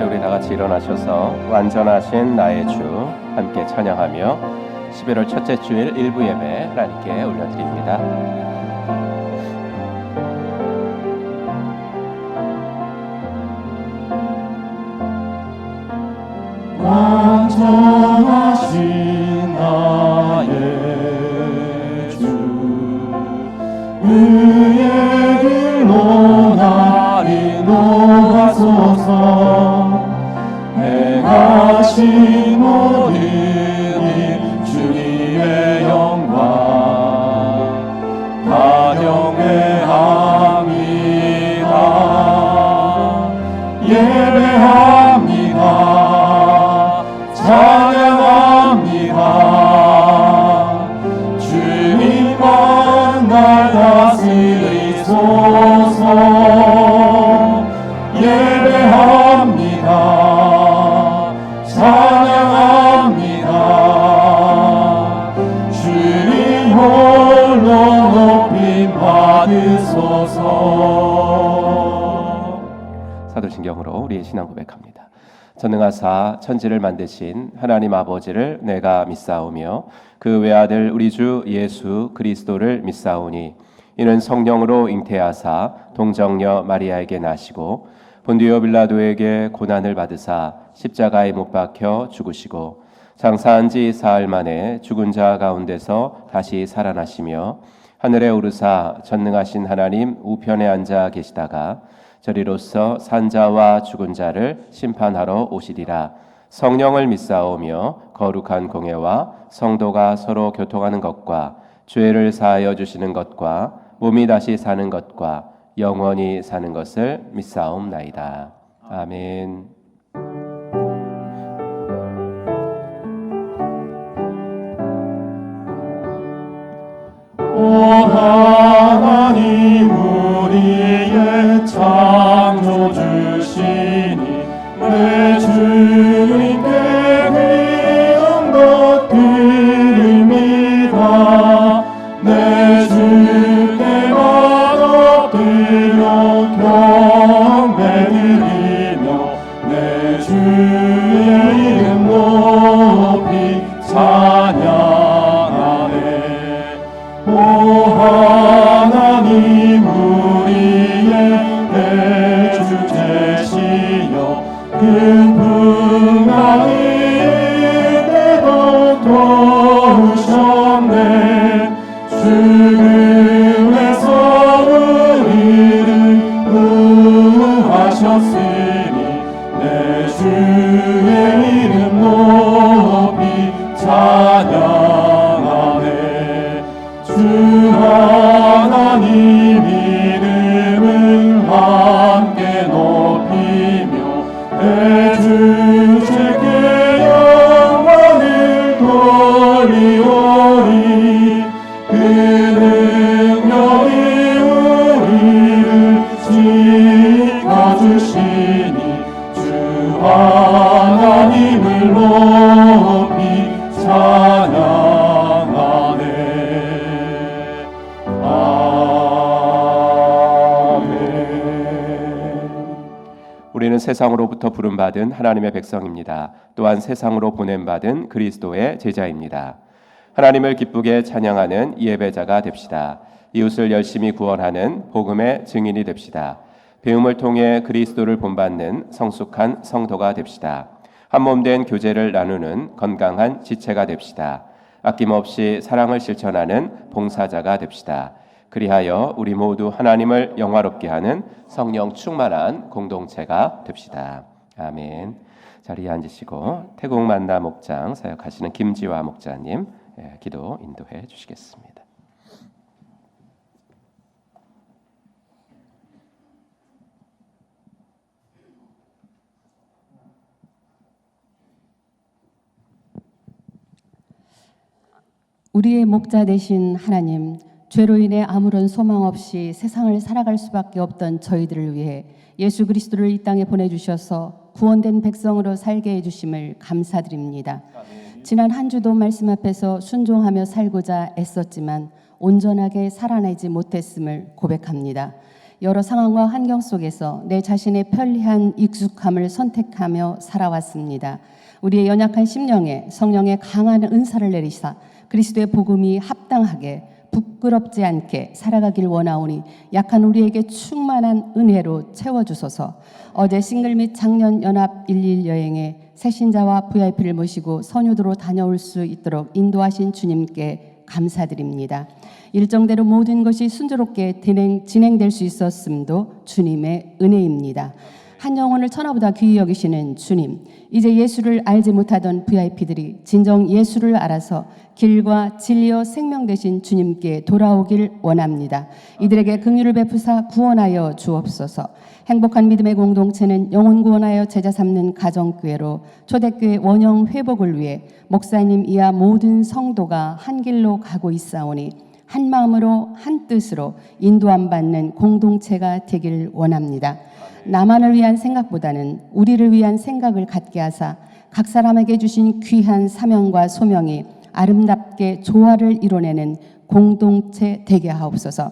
이제 우리 다 같이 일어나셔서 완전하신 나의 주 함께 찬양하며 11월 첫째 주일 일부 예배 하나님께 올려드립니다. 완전하신 나의 주 의의 길로 나를 인도하소서. 행하신 모든 일 주님의 영광 다 경배합니다. 예배합니다. 찬양합니다. 주님만 날 다스리소서. 예배합니다. 찬양합니다. 주님 홀로 높임 받으소서. 사도신경으로 우리의 신앙 고백합니다. 전능하사 천지를 만드신 하나님 아버지를 내가 믿사오며 그 외아들 우리 주 예수 그리스도를 믿사오니 이는 성령으로 잉태하사 동정녀 마리아에게 나시고 본디오 빌라도에게 고난을 받으사 십자가에 못 박혀 죽으시고 장사한 지 사흘 만에 죽은 자 가운데서 다시 살아나시며 하늘에 오르사 전능하신 하나님 우편에 앉아 계시다가 저리로서 산자와 죽은 자를 심판하러 오시리라. 성령을 믿사오며 거룩한 공예와 성도가 서로 교통하는 것과 죄를 사하여 주시는 것과 몸이 다시 사는 것과 영원히 사는 것을 믿사옵나이다. 아멘. 오 하나님 우리의 창조주시니 내 주님께 드리는 것들을 믿어 내 주께만 엎드려 경배드리며 내 주의 이름 높이 찬양하네. 오 하나님 우리의 대주 되시여 큰 풍랑이 때도 도우셨네. 죽음에서 우리를 구하셨으니 내 주의 이름 높이 찬양하네. 주 하나님 이름을 함께 높이며 내 주께 영광을 돌리오리. 그 능력이 우리를 지켜주시니 주 하나님을 높이 찬양하네. 아멘. 우리는 세상으로부터 부름받은 하나님의 백성입니다. 또한 세상으로 보냄받은 그리스도의 제자입니다. 하나님을 기쁘게 찬양하는 예배자가 됩시다. 이웃을 열심히 구원하는 복음의 증인이 됩시다. 배움을 통해 그리스도를 본받는 성숙한 성도가 됩시다. 한몸된 교제를 나누는 건강한 지체가 됩시다. 아낌없이 사랑을 실천하는 봉사자가 됩시다. 그리하여 우리 모두 하나님을 영화롭게 하는 성령 충만한 공동체가 됩시다. 아멘. 자리에 앉으시고 태국 만나 목장 사역하시는 김지화 목자님 기도 인도해 주시겠습니다. 우리의 목자 되신 하나님, 죄로 인해 아무런 소망 없이 세상을 살아갈 수밖에 없던 저희들을 위해 예수 그리스도를 이 땅에 보내주셔서 구원된 백성으로 살게 해주심을 감사드립니다. 지난 한 주도 말씀 앞에서 순종하며 살고자 애썼지만 온전하게 살아내지 못했음을 고백합니다. 여러 상황과 환경 속에서 내 자신의 편리한 익숙함을 선택하며 살아왔습니다. 우리의 연약한 심령에 성령의 강한 은사를 내리사 그리스도의 복음이 합당하게 부끄럽지 않게 살아가길 원하오니 약한 우리에게 충만한 은혜로 채워주소서. 어제 싱글 및 작년 연합 11 여행에 새신자와 VIP를 모시고 선유도로 다녀올 수 있도록 인도하신 주님께 감사드립니다. 일정대로 모든 것이 순조롭게 진행될 수 있었음도 주님의 은혜입니다. 한 영혼을 천하보다 귀히 여기시는 주님, 이제 예수를 알지 못하던 VIP들이 진정 예수를 알아서 길과 진리와 생명 되신 주님께 돌아오길 원합니다. 이들에게 긍휼을 베푸사 구원하여 주옵소서. 행복한 믿음의 공동체는 영혼 구원하여 제자 삼는 가정교회로 초대교회 원형 회복을 위해 목사님 이하 모든 성도가 한 길로 가고 있사오니 한 마음으로 한 뜻으로 인도함 받는 공동체가 되길 원합니다. 나만을 위한 생각보다는 우리를 위한 생각을 갖게 하사 각 사람에게 주신 귀한 사명과 소명이 아름답게 조화를 이뤄내는 공동체 되게 하옵소서.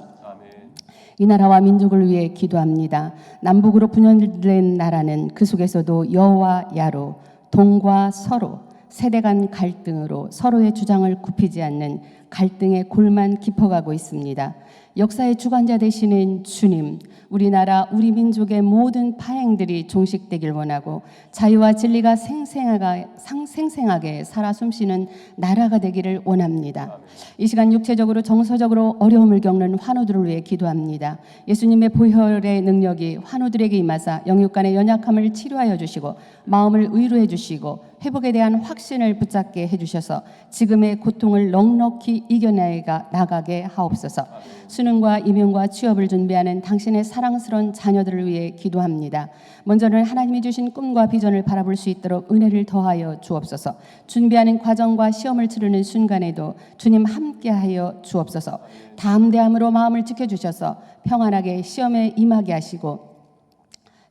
이 나라와 민족을 위해 기도합니다. 남북으로 분열된 나라는 그 속에서도 여와 야로, 동과 서로, 세대 간 갈등으로 서로의 주장을 굽히지 않는 갈등의 골만 깊어가고 있습니다. 역사의 주관자 되시는 주님, 우리나라 우리 민족의 모든 파행들이 종식되길 원하고 자유와 진리가 생생하게 살아 숨쉬는 나라가 되기를 원합니다. 이 시간 육체적으로 정서적으로 어려움을 겪는 환우들을 위해 기도합니다. 예수님의 보혈의 능력이 환우들에게 임하사 영육 간의 연약함을 치료하여 주시고 마음을 의로해 주시고 회복에 대한 확신을 붙잡게 해주셔서 지금의 고통을 넉넉히 이겨나가게 하옵소서. 수능과 임용과 취업을 준비하는 당신의 사랑스러운 자녀들을 위해 기도합니다. 먼저는 하나님이 주신 꿈과 비전을 바라볼 수 있도록 은혜를 더하여 주옵소서. 준비하는 과정과 시험을 치르는 순간에도 주님 함께하여 주옵소서. 담대함으로 마음을 지켜주셔서 평안하게 시험에 임하게 하시고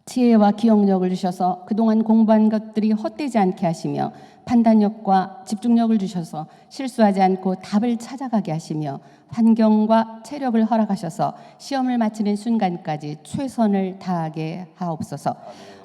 지혜와 기억력을 주셔서 그동안 공부한 것들이 헛되지 않게 하시며 판단력과 집중력을 주셔서 실수하지 않고 답을 찾아가게 하시며 환경과 체력을 허락하셔서 시험을 마치는 순간까지 최선을 다하게 하옵소서.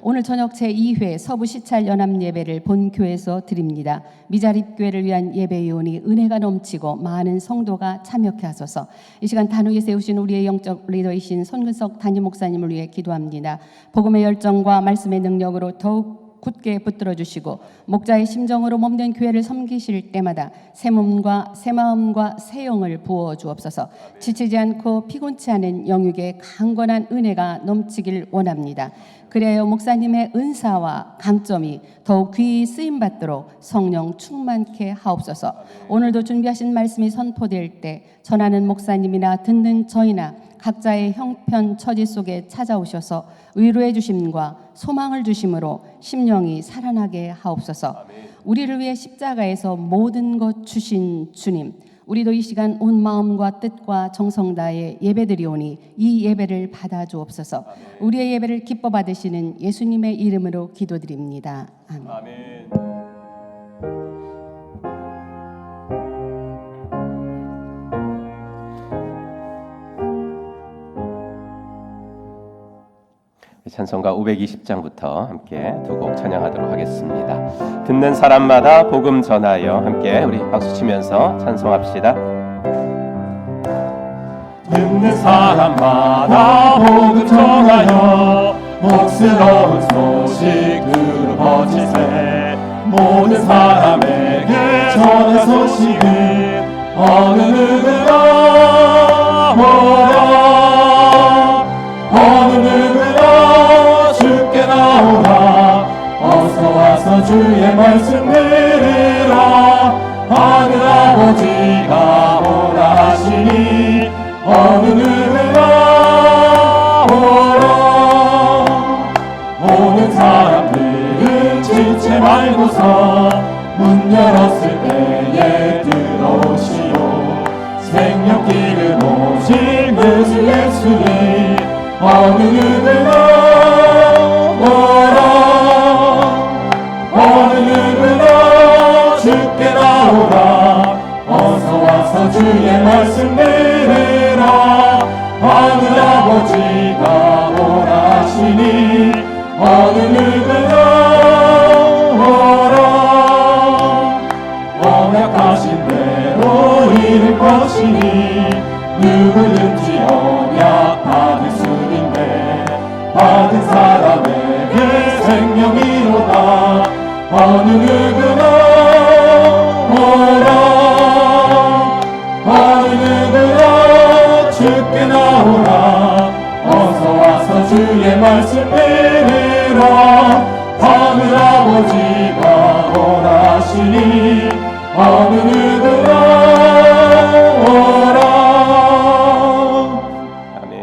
오늘 저녁 제2회 서부 시찰 연합 예배를 본교회에서 드립니다. 미자립교회를 위한 예배위원이 은혜가 넘치고 많은 성도가 참여케 하소서. 이 시간 단위에 세우신 우리의 영적 리더이신 손근석 담임 목사님을 위해 기도합니다. 복음의 열정과 말씀의 능력으로 더욱 굳게 붙들어 주시고 목자의 심정으로 몸된 교회를 섬기실 때마다 새 몸과 새 마음과 새 영을 부어 주옵소서. 지치지 않고 피곤치 않은 영육의 강건한 은혜가 넘치길 원합니다. 그래야 목사님의 은사와 강점이 더욱 귀히 쓰임받도록 성령 충만케 하옵소서. 오늘도 준비하신 말씀이 선포될 때 전하는 목사님이나 듣는 저희나 각자의 형편 처지 속에 찾아오셔서 위로해 주심과 소망을 주심으로 심령이 살아나게 하옵소서. 우리를 위해 십자가에서 모든 것 주신 주님, 우리도 이 시간 온 마음과 뜻과 정성 다해 예배드리오니 이 예배를 받아 주옵소서. 우리의 예배를 기뻐 받으시는 예수님의 이름으로 기도드립니다. 아멘. 아멘. 찬송가 520장부터 함께 두 곡 찬양하도록 하겠습니다. 듣는 사람마다 복음 전하여 함께 우리 박수 치면서 찬송합시다. 듣는 사람마다 복음 전하여 복스러운 소식으로 퍼지세. 모든 사람에게 전한 소식은 어느 누구나 보라. 어느 누구나 주께 나오라. 어서 와서 주의 말씀 들으라. 하늘 아버지가 오라 하시니 어느 누구나 오라. 오는 사람들은 지체 말고서 문 열었을 때에 들어오시오. 생명길을 오신 그 예수님 어느 누구나 오라. 어느 누구나 주께 나오라. 어서 와서 주의 말씀 들으라. 하늘 아버지가 어느 누구나 오라 언약하신 대로 이룰 것이니 누구든지 언약 받을 수 있네 받은 사람에게 생명이로다 어느 누구나 오라 어느 누구나 주께 나오라 어서 와서 주의 말씀 들으라 하늘 아버지가 원하시니 어느 누구나 오라 아멘.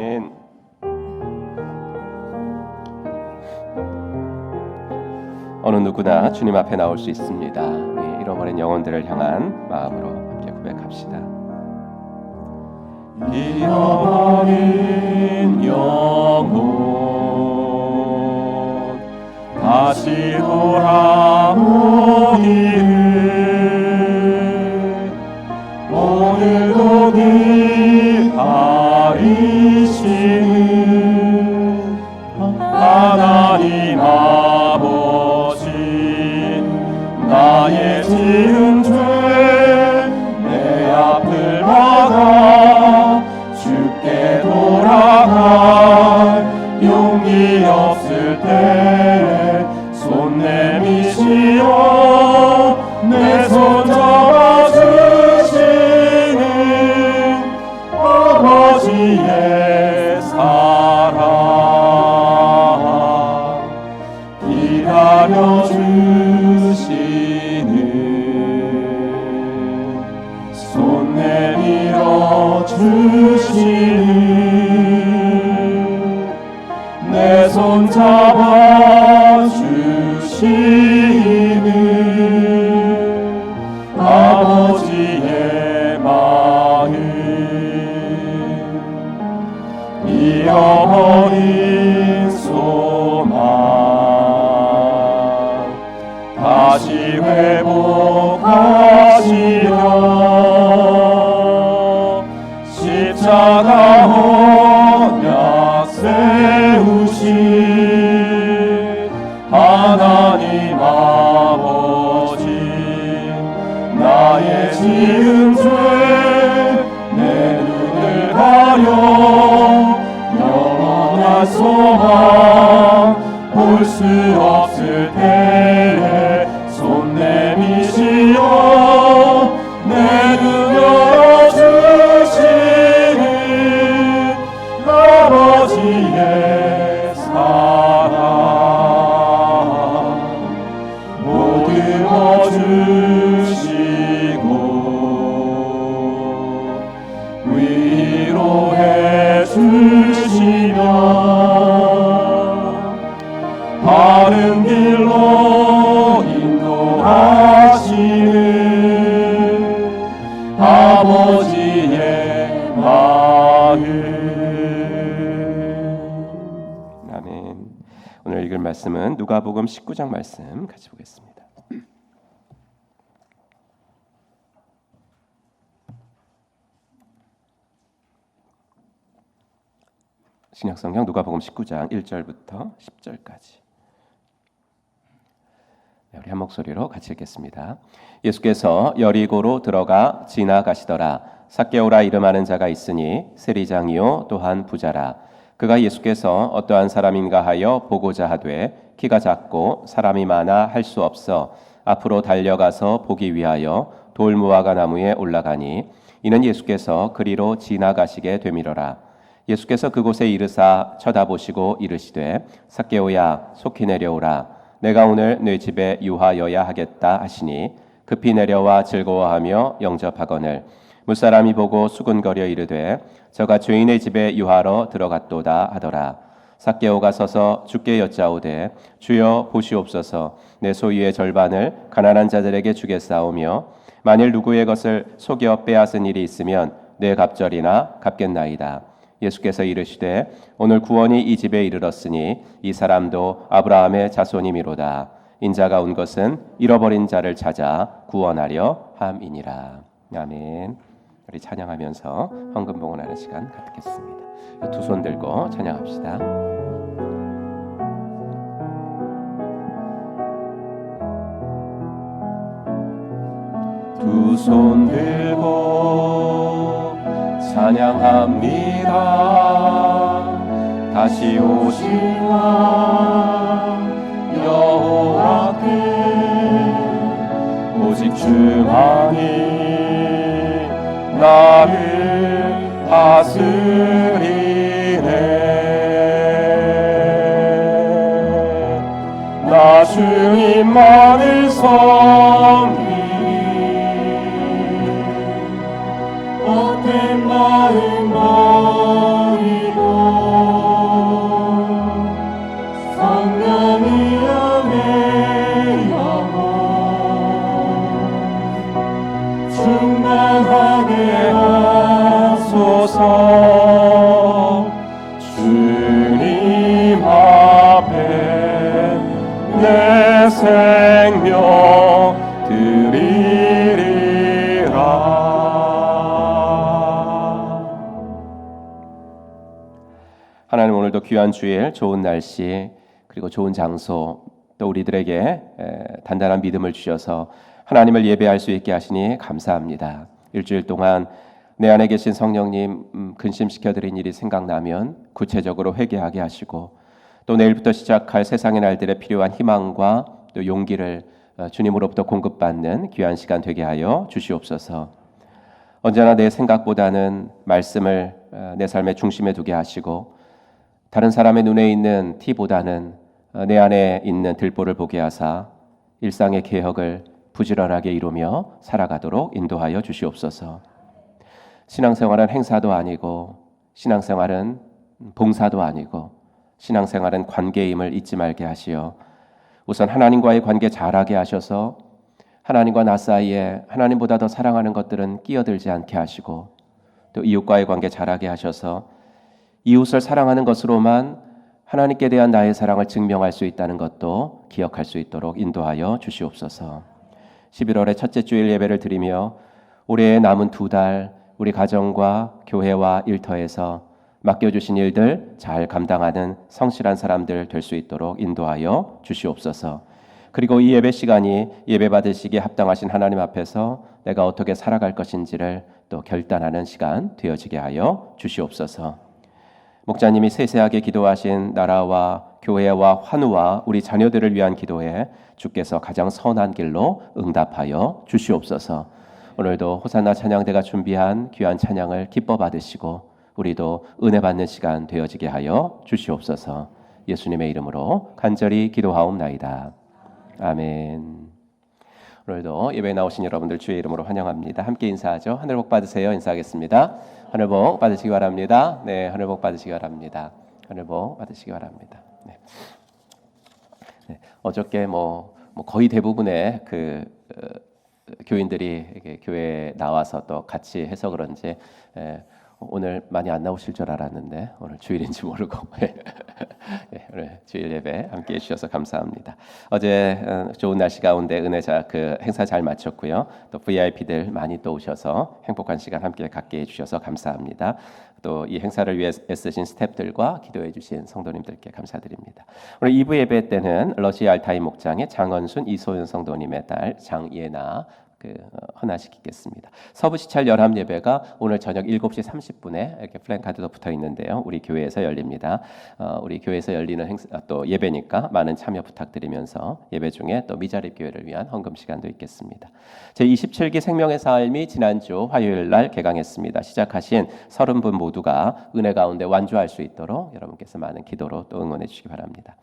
어느 누구나 주님 앞에 나올 수 있습니다. 우리 잃어버린 영혼들을 향한 마음으로 함께 고백합시다. 잃어버린 영혼 다시 돌아오기를 오늘도 기다리시는 하나님 아버지 나의 지은 죄 내 앞을 막아 주께 돌아갈 용기 없을 때 손 내미시어 내 손 잡아주시는 아버지의 사랑 기다려주시는 손 내밀어 주시는 내 손 잡아 주시는 아버지의 마음 잃어버린 소망 다시 회복하시려 십자가 언약 세우신 하나님 아버지 나의 지은 죄 내 눈을 가려 영원한 소망 볼 수 없을 때에 손 내미시어 내 눈 열어주시는 아버지의 사랑 모든 거주시고 위로해 주시며 바른 길로 인도하시는 아버지의 마음. 아멘. 오늘 읽을 말씀은 누가복음 19장 말씀 같이 보겠습니다. 신약성경 누가복음 19장 1절부터 10절까지. 우리 한 목소리로 같이 읽겠습니다. 예수께서 여리고로 들어가 지나가시더라. 삭개오라 이름하는 자가 있으니 세리장이요 또한 부자라. 그가 예수께서 어떠한 사람인가 하여 보고자 하되 키가 작고 사람이 많아 할 수 없어 앞으로 달려가서 보기 위하여 돌무화과 나무에 올라가니 이는 예수께서 그리로 지나가시게 되밀어라. 예수께서 그곳에 이르사 쳐다보시고 이르시되 삭개오야 속히 내려오라. 내가 오늘 네 집에 유하여야 하겠다 하시니 급히 내려와 즐거워하며 영접하거늘 물사람이 보고 수군거려 이르되 저가 죄인의 집에 유하러 들어갔도다 하더라. 삭개오가 서서 주께 여짜오되 주여 보시옵소서 내 소유의 절반을 가난한 자들에게 주겠사오며 만일 누구의 것을 속여 빼앗은 일이 있으면 내 갑절이나 갚겠나이다. 예수께서 이르시되 오늘 구원이 이 집에 이르렀으니 이 사람도 아브라함의 자손이미로다. 인자가 온 것은 잃어버린 자를 찾아 구원하려 함이니라. 아멘. 우리 찬양하면서 헌금 봉헌하는 시간 갖겠습니다. 두 손 들고 찬양합시다. 두 손 들고 찬양합니다. 다시 오실 왕 여호와께 오직 주만이 나를 다스리네. 나 주님만을 섬기니 헛된 마음 버리고 성령이여 내 영혼 충만하게 하소서. 주님 앞에 내 생명 드리리라. 하나님, 오늘도 귀한 주일, 좋은 날씨, 그리고 좋은 장소, 또 우리들에게 단단한 믿음을 주셔서 하나님을 예배할 수 있게 하시니 감사합니다. 일주일 동안 내 안에 계신 성령님 근심시켜드린 일이 생각나면 구체적으로 회개하게 하시고, 또 내일부터 시작할 세상의 날들에 필요한 희망과 또 용기를 주님으로부터 공급받는 귀한 시간 되게 하여 주시옵소서. 언제나 내 생각보다는 말씀을 내 삶의 중심에 두게 하시고, 다른 사람의 눈에 있는 티보다는 내 안에 있는 들보를 보게 하사 일상의 개혁을 부지런하게 이루며 살아가도록 인도하여 주시옵소서. 신앙생활은 행사도 아니고, 신앙생활은 봉사도 아니고, 신앙생활은 관계임을 잊지 말게 하시어 우선 하나님과의 관계 잘하게 하셔서 하나님과 나 사이에 하나님보다 더 사랑하는 것들은 끼어들지 않게 하시고, 또 이웃과의 관계 잘하게 하셔서 이웃을 사랑하는 것으로만 하나님께 대한 나의 사랑을 증명할 수 있다는 것도 기억할 수 있도록 인도하여 주시옵소서. 11월의 첫째 주일 예배를 드리며 올해의 남은 2달 우리 가정과 교회와 일터에서 맡겨주신 일들 잘 감당하는 성실한 사람들 될 수 있도록 인도하여 주시옵소서. 그리고 이 예배 시간이 예배 받으시기에 합당하신 하나님 앞에서 내가 어떻게 살아갈 것인지를 또 결단하는 시간 되어지게 하여 주시옵소서. 목자님이 세세하게 기도하신 나라와 교회와 환우와 우리 자녀들을 위한 기도에 주께서 가장 선한 길로 응답하여 주시옵소서. 오늘도 호산나 찬양대가 준비한 귀한 찬양을 기뻐 받으시고 우리도 은혜 받는 시간 되어지게 하여 주시옵소서. 예수님의 이름으로 간절히 기도하옵나이다. 아멘. 오늘도 예배에 나오신 여러분들 주의 이름으로 환영합니다. 함께 인사하죠. 하늘 복 받으세요. 인사하겠습니다. 하늘 복 받으시기 바랍니다. 네, 하늘 복 받으시기 바랍니다. 하늘 복 받으시기 바랍니다. 네. 네, 어저께 거의 대부분의 교인들이 이렇게 교회에 나와서 또 같이 해서 그런지 오늘 많이 안 나오실 줄 알았는데 오늘 주일인지 모르고 네, 오늘 주일 예배 함께 해주셔서 감사합니다. 어제 좋은 날씨 가운데 은혜자 행사 잘 마쳤고요. 또 VIP들 많이 또 오셔서 행복한 시간 함께 갖게 해주셔서 감사합니다. 또 이 행사를 위해 애쓰신 스태프들과 기도해 주신 성도님들께 감사드립니다. 오늘 2부 예배 때는 러시아 알타이 목장의 장원순 이소연 성도님의 딸 장예나 헌화시키겠습니다. 서부 시찰 열합 예배가 오늘 저녁 7시 30분에 이렇게 플랜카드도 붙어 있는데요. 우리 교회에서 열립니다. 우리 교회에서 열리는 행사, 또 예배니까 많은 참여 부탁드리면서 예배 중에 또 미자립 교회를 위한 헌금 시간도 있겠습니다. 제27기 생명의 삶이 지난주 화요일 날 개강했습니다. 시작하신 30분 모두가 은혜 가운데 완주할 수 있도록 여러분께서 많은 기도로 또 응원해 주시기 바랍니다.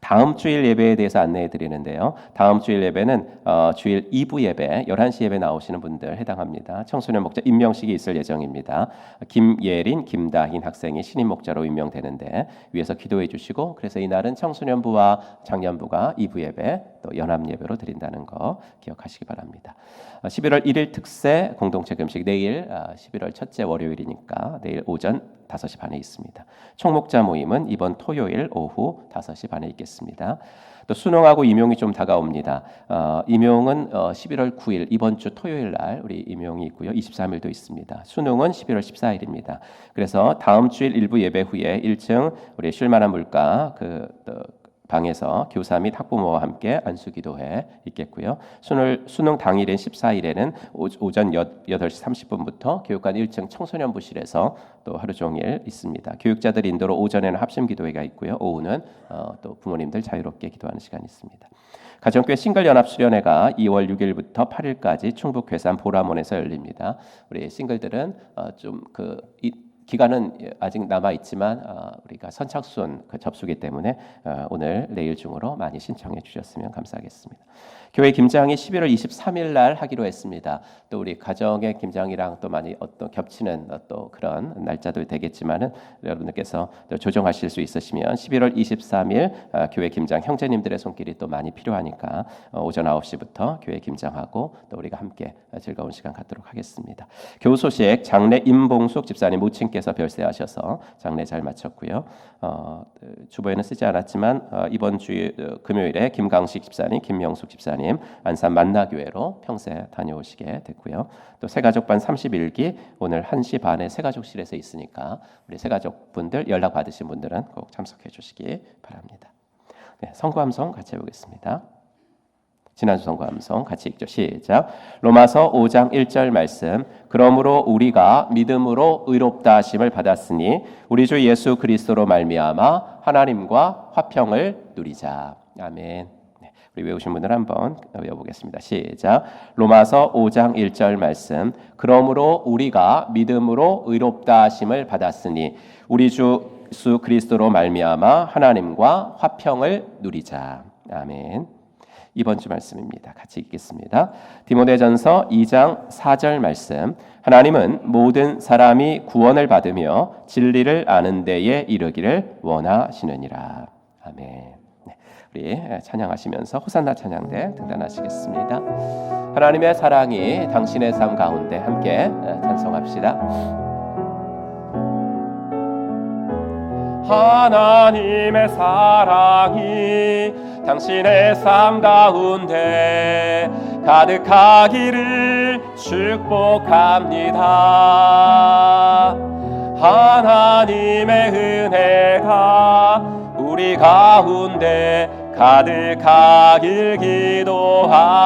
다음 주일 예배에 대해서 안내해 드리는데요. 다음 주일 예배는 주일 2부 예배 11시 예배 나오시는 분들 해당합니다. 청소년 목자 임명식이 있을 예정입니다. 김예린, 김다흰 학생이 신임 목자로 임명되는데 위에서 기도해 주시고, 그래서 이날은 청소년부와 장년부가 2부 예배 또 연합 예배로 드린다는 거 기억하시기 바랍니다. 11월 1일 특세 공동체 금식 내일 11월 첫째 월요일이니까 내일 오전 5시 반에 있습니다. 총목자 모임은 이번 토요일 오후 5시 반에 있겠습니다. 또 수능하고 임용이 좀 다가옵니다. 임용은 11월 9일 이번 주 토요일 날 우리 임용이 있고요. 23일도 있습니다. 수능은 11월 14일입니다. 그래서 다음 주일 일부 예배 후에 1층 우리 쉴만한 물가 방에서 교사 및 학부모와 함께 안수기도회 있겠고요. 수능 당일인 14일에는 오전 8시 30분부터 교육관 1층 청소년부실에서 또 하루 종일 있습니다. 교육자들 인도로 오전에는 합심기도회가 있고요. 오후는 또 부모님들 자유롭게 기도하는 시간이 있습니다. 가정교회 싱글연합수련회가 2월 6일부터 8일까지 충북 괴산 보라몬에서 열립니다. 우리 싱글들은 기간은 아직 남아 있지만 우리가 선착순 접수기 때문에 오늘 내일 중으로 많이 신청해 주셨으면 감사하겠습니다. 교회 김장이 11월 23일 날 하기로 했습니다. 또 우리 가정의 김장이랑 또 많이 겹치는 또 그런 날짜도 되겠지만은 여러분들께서 또 조정하실 수 있으시면 11월 23일 교회 김장 형제님들의 손길이 또 많이 필요하니까 오전 9시부터 교회 김장하고 또 우리가 함께 즐거운 시간 갖도록 하겠습니다. 교우 소식 장례 임봉숙 집사님 모친께서 별세하셔서 장례 잘 마쳤고요. 주보에는 쓰지 않았지만 이번 주 금요일에 김강식 집사님, 김명숙 집사님 안산 만나교회로 평생 다녀오시게 됐고요. 또 새가족반 31기 오늘 1시 반에 새가족실에서 있으니까 우리 새가족분들 연락 받으신 분들은 꼭 참석해 주시기 바랍니다. 네, 성구함송 같이 해보겠습니다. 지난주 성구함송 같이 읽죠. 시작. 로마서 5장 1절 말씀. 그러므로 우리가 믿음으로 의롭다 하심을 받았으니 우리 주 예수 그리스도로 말미암아 하나님과 화평을 누리자. 아멘. 네, 우리 외우신 분들 한번 외워보겠습니다. 시작. 로마서 5장 1절 말씀. 그러므로 우리가 믿음으로 의롭다 하심을 받았으니 우리 주 예수 그리스도로 말미암아 하나님과 화평을 누리자. 아멘. 이번 주 말씀입니다. 같이 읽겠습니다. 디모데전서 2장 4절 말씀. 하나님은 모든 사람이 구원을 받으며 진리를 아는 데에 이르기를 원하시느니라. 아멘. 네, 우리 찬양하시면서 호산나 찬양대 등단하시겠습니다. 하나님의 사랑이 당신의 삶 가운데 함께 찬송합시다. 하나님의 사랑이 당신의 삶 가운데 가득하기를 축복합니다. 하나님의 은혜가 우리 가운데 가득하길 기도합니다.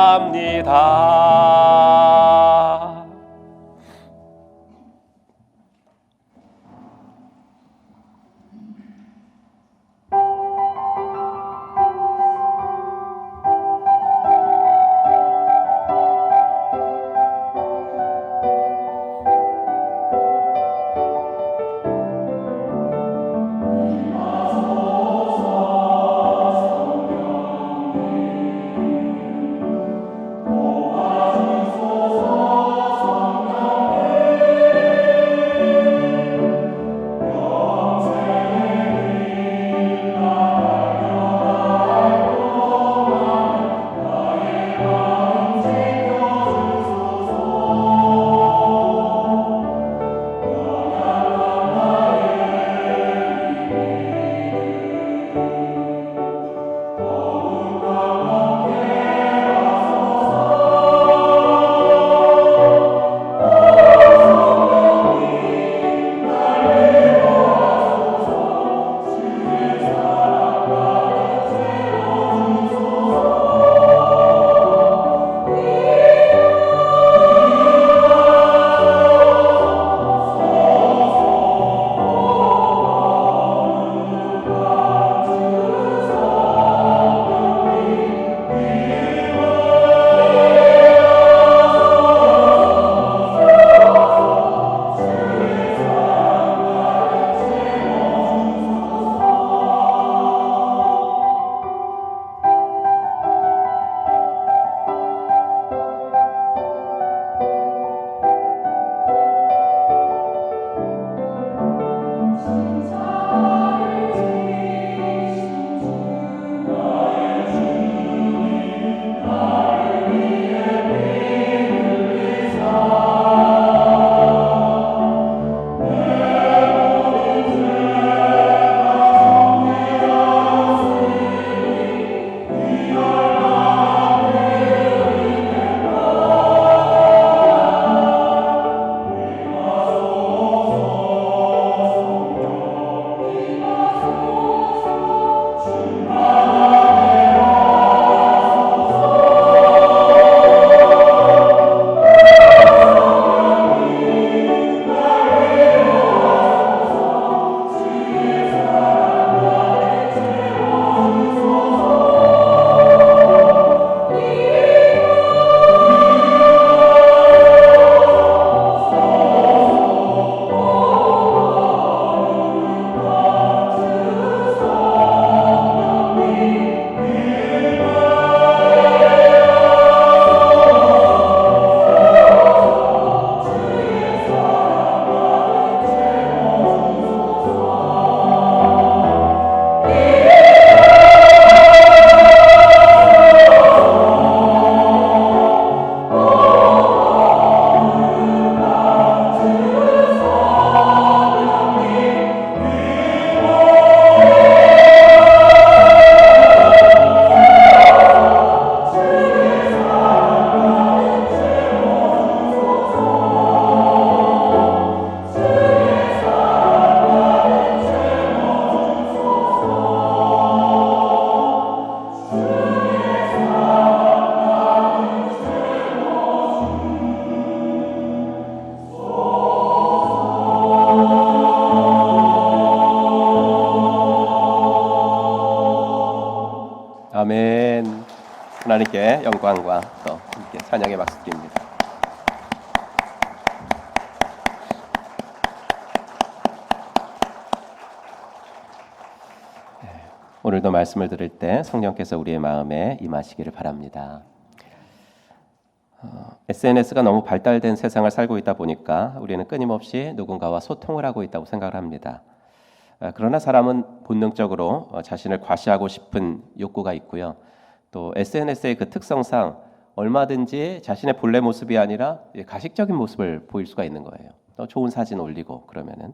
하나님께 영광과 또 함께 찬양의 박수 드립니다. 오늘도 말씀을 들을 때 성령께서 우리의 마음에 임하시기를 바랍니다. SNS가 너무 발달된 세상을 살고 있다 보니까 우리는 끊임없이 누군가와 소통을 하고 있다고 생각을 합니다. 그러나 사람은 본능적으로 자신을 과시하고 싶은 욕구가 있고요. 또 SNS의 그 특성상 얼마든지 자신의 본래 모습이 아니라 가식적인 모습을 보일 수가 있는 거예요. 또 좋은 사진 올리고 그러면은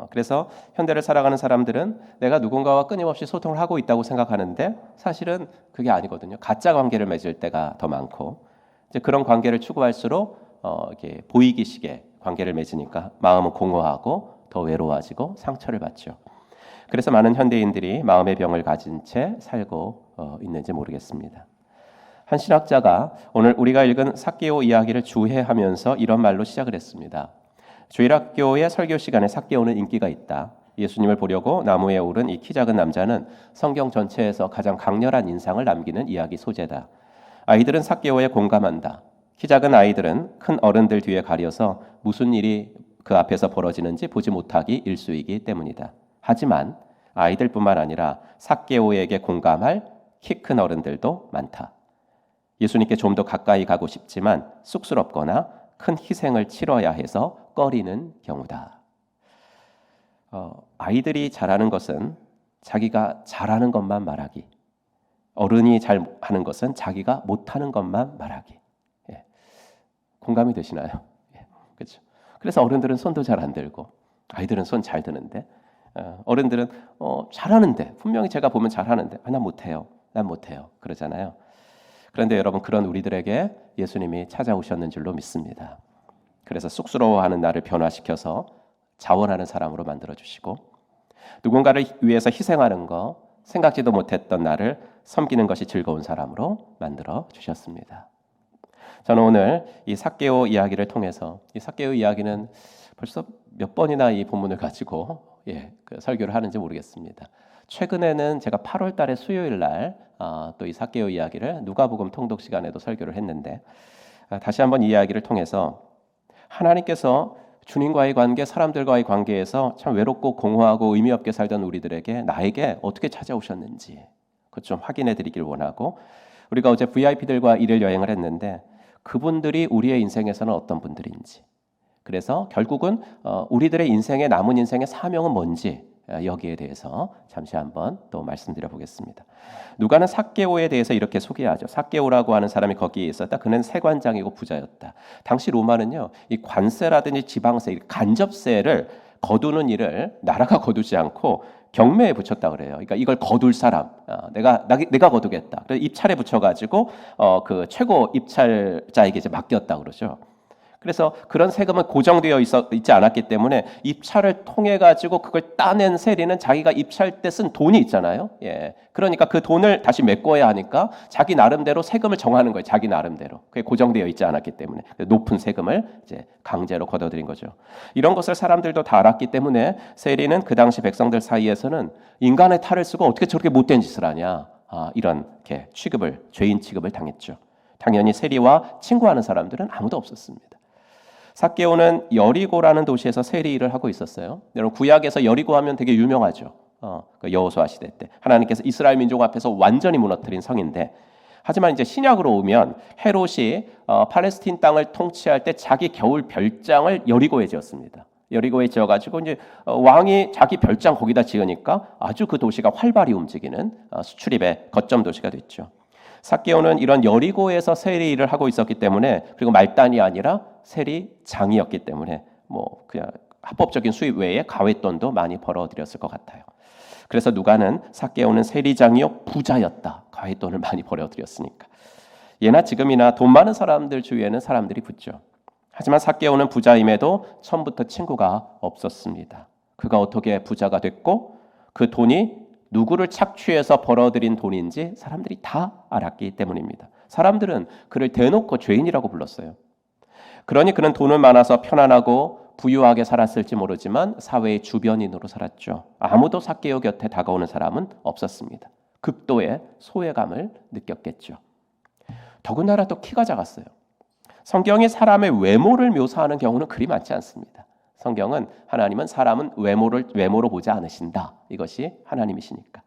그래서 현대를 살아가는 사람들은 내가 누군가와 끊임없이 소통을 하고 있다고 생각하는데 사실은 그게 아니거든요. 가짜 관계를 맺을 때가 더 많고 이제 그런 관계를 추구할수록 이렇게 보이기식의 관계를 맺으니까 마음은 공허하고 더 외로워지고 상처를 받죠. 그래서 많은 현대인들이 마음의 병을 가진 채 살고 있는지 모르겠습니다. 한 신학자가 오늘 우리가 읽은 삭개오 이야기를 주해하면서 이런 말로 시작을 했습니다. 주일학교의 설교 시간에 삭개오는 인기가 있다. 예수님을 보려고 나무에 오른 이 키 작은 남자는 성경 전체에서 가장 강렬한 인상을 남기는 이야기 소재다. 아이들은 삭개오에 공감한다. 키 작은 아이들은 큰 어른들 뒤에 가려서 무슨 일이 그 앞에서 벌어지는지 보지 못하기 일쑤이기 때문이다. 하지만 아이들뿐만 아니라 삭개오에게 공감할 키 큰 어른들도 많다. 예수님께 좀 더 가까이 가고 싶지만 쑥스럽거나 큰 희생을 치러야 해서 꺼리는 경우다. 아이들이 잘하는 것은 자기가 잘하는 것만 말하기. 어른이 잘하는 것은 자기가 못하는 것만 말하기. 예. 공감이 되시나요? 예. 그렇죠. 그래서 어른들은 손도 잘 안 들고 아이들은 손 잘 드는데 어른들은 잘하는데 분명히 제가 보면 잘하는데 난 못해요. 난 못해요. 그러잖아요. 그런데 여러분 그런 우리들에게 예수님이 찾아오셨는 줄로 믿습니다. 그래서 쑥스러워하는 나를 변화시켜서 자원하는 사람으로 만들어주시고 누군가를 위해서 희생하는 거 생각지도 못했던 나를 섬기는 것이 즐거운 사람으로 만들어주셨습니다. 저는 오늘 이 삭개오 이야기를 통해서 이 삭개오 이야기는 벌써 몇 번이나 이 본문을 가지고 그 설교를 하는지 모르겠습니다. 최근에는 제가 8월 달에 수요일 날 또 이 삭개오 이야기를 누가복음 통독 시간에도 설교를 했는데 다시 한번 이 이야기를 통해서 하나님께서 주님과의 관계, 사람들과의 관계에서 참 외롭고 공허하고 의미 없게 살던 우리들에게 나에게 어떻게 찾아오셨는지 그것 좀 확인해 드리길 원하고 우리가 어제 VIP들과 일일 여행을 했는데 그분들이 우리의 인생에서는 어떤 분들인지 그래서 결국은 우리들의 인생의 남은 인생의 사명은 뭔지 여기에 대해서 잠시 한번 또 말씀드려 보겠습니다. 누가는 삭개오에 대해서 이렇게 소개하죠. 삭개오라고 하는 사람이 거기에 있었다. 그는 세관장이고 부자였다. 당시 로마는요, 이 관세라든지 지방세, 간접세를 거두는 일을 나라가 거두지 않고 경매에 붙였다 그래요. 그러니까 이걸 거둘 사람, 내가 거두겠다. 그래서 입찰에 붙여가지고 그 최고 입찰자에게 이제 맡겼다 그러죠. 그래서 그런 세금은 고정되어 있지 않았기 때문에 입찰을 통해 가지고 그걸 따낸 세리는 자기가 입찰 때 쓴 돈이 있잖아요. 예, 그러니까 그 돈을 다시 메꿔야 하니까 자기 나름대로 세금을 정하는 거예요. 자기 나름대로 그게 고정되어 있지 않았기 때문에 높은 세금을 이제 강제로 걷어들인 거죠. 이런 것을 사람들도 다 알았기 때문에 세리는 그 당시 백성들 사이에서는 인간의 탈을 쓰고 어떻게 저렇게 못된 짓을 하냐 이런 죄인 취급을 당했죠. 당연히 세리와 친구하는 사람들은 아무도 없었습니다. 삭개오는 여리고라는 도시에서 세리 일을 하고 있었어요. 여러분 구약에서 여리고 하면 되게 유명하죠. 그 여호수아 시대 때 하나님께서 이스라엘 민족 앞에서 완전히 무너뜨린 성인데, 하지만 이제 신약으로 오면 헤롯이 팔레스틴 땅을 통치할 때 자기 겨울 별장을 여리고에 지었습니다. 여리고에 지어가지고 이제 왕이 자기 별장 거기다 지으니까 아주 그 도시가 활발히 움직이는 수출입의 거점 도시가 됐죠. 삭개오는 이런 여리고에서 세리 일을 하고 있었기 때문에, 그리고 말단이 아니라 세리장이었기 때문에 뭐 그냥 합법적인 수입 외에 가외돈도 많이 벌어들였을 것 같아요. 그래서 누가는 삭개오는 세리장이요 부자였다. 가외돈을 많이 벌어들였으니까. 예나 지금이나 돈 많은 사람들 주위에는 사람들이 붙죠. 하지만 삭개오는 부자임에도 처음부터 친구가 없었습니다. 그가 어떻게 부자가 됐고 그 돈이 누구를 착취해서 벌어들인 돈인지 사람들이 다 알았기 때문입니다. 사람들은 그를 대놓고 죄인이라고 불렀어요. 그러니 그는 돈은 많아서 편안하고 부유하게 살았을지 모르지만 사회의 주변인으로 살았죠. 아무도 삭개오 곁에 다가오는 사람은 없었습니다. 극도의 소외감을 느꼈겠죠. 더군다나 또 키가 작았어요. 성경이 사람의 외모를 묘사하는 경우는 그리 많지 않습니다. 성경은 하나님은 사람은 외모로 보지 않으신다. 이것이 하나님이시니까.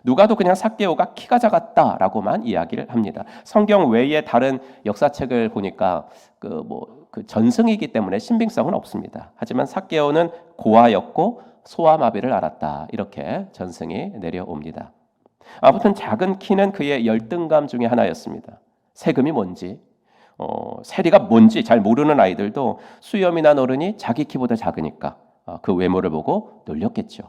누가도 그냥 삭개오가 키가 작았다라고만 이야기를 합니다. 성경 외에 다른 역사책을 보니까 그 전승이기 때문에 신빙성은 없습니다. 하지만 삭개오는 고아였고 소아마비를 앓았다. 이렇게 전승이 내려옵니다. 아무튼 작은 키는 그의 열등감 중에 하나였습니다. 세금이 뭔지, 세리가 뭔지 잘 모르는 아이들도 수염이 난 어른이 자기 키보다 작으니까 그 외모를 보고 놀렸겠죠.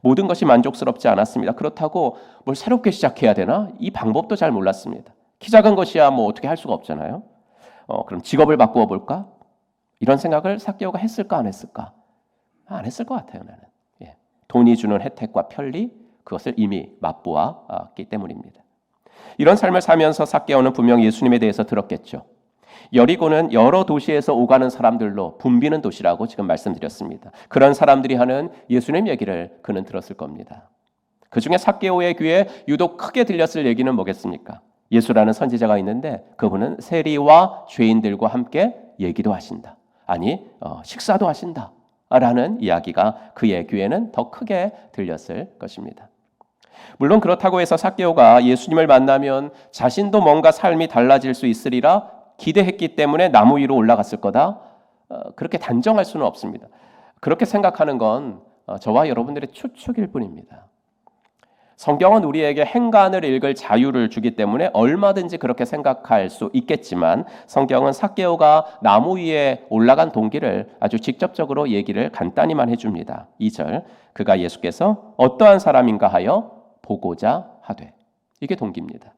모든 것이 만족스럽지 않았습니다. 그렇다고 뭘 새롭게 시작해야 되나? 이 방법도 잘 몰랐습니다. 키 작은 것이야 뭐 어떻게 할 수가 없잖아요. 그럼 직업을 바꾸어 볼까? 이런 생각을 삭개오가 했을까 안 했을까? 안 했을 것 같아요. 나는. 돈이 주는 혜택과 편리, 그것을 이미 맛보았기 때문입니다. 이런 삶을 살면서 삭개오는 분명 예수님에 대해서 들었겠죠. 여리고는 여러 도시에서 오가는 사람들로 붐비는 도시라고 지금 말씀드렸습니다. 그런 사람들이 하는 예수님 얘기를 그는 들었을 겁니다. 그 중에 삭개오의 귀에 유독 크게 들렸을 얘기는 뭐겠습니까? 예수라는 선지자가 있는데 그분은 세리와 죄인들과 함께 얘기도 하신다. 아니 식사도 하신다. 라는 이야기가 그의 귀에는 더 크게 들렸을 것입니다. 물론 그렇다고 해서 삭개오가 예수님을 만나면 자신도 뭔가 삶이 달라질 수 있으리라 기대했기 때문에 나무 위로 올라갔을 거다. 그렇게 단정할 수는 없습니다. 그렇게 생각하는 건 저와 여러분들의 추측일 뿐입니다. 성경은 우리에게 행간을 읽을 자유를 주기 때문에 얼마든지 그렇게 생각할 수 있겠지만 성경은 삭개오가 나무 위에 올라간 동기를 아주 직접적으로 얘기를 간단히만 해줍니다. 2절 그가 예수께서 어떠한 사람인가 하여 보고자 하되 이게 동기입니다.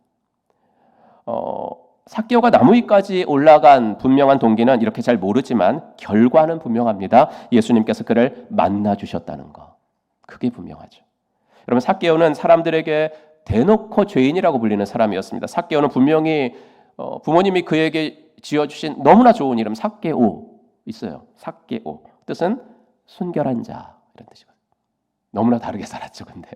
삭개오가 나무 위까지 올라간 분명한 동기는 이렇게 잘 모르지만 결과는 분명합니다. 예수님께서 그를 만나 주셨다는 거. 그게 분명하죠. 여러분 삭개오는 사람들에게 대놓고 죄인이라고 불리는 사람이었습니다. 삭개오는 분명히 부모님이 그에게 지어주신 너무나 좋은 이름 삭개오 있어요. 삭개오 뜻은 순결한 자 이런 뜻이거든요. 너무나 다르게 살았죠. 근데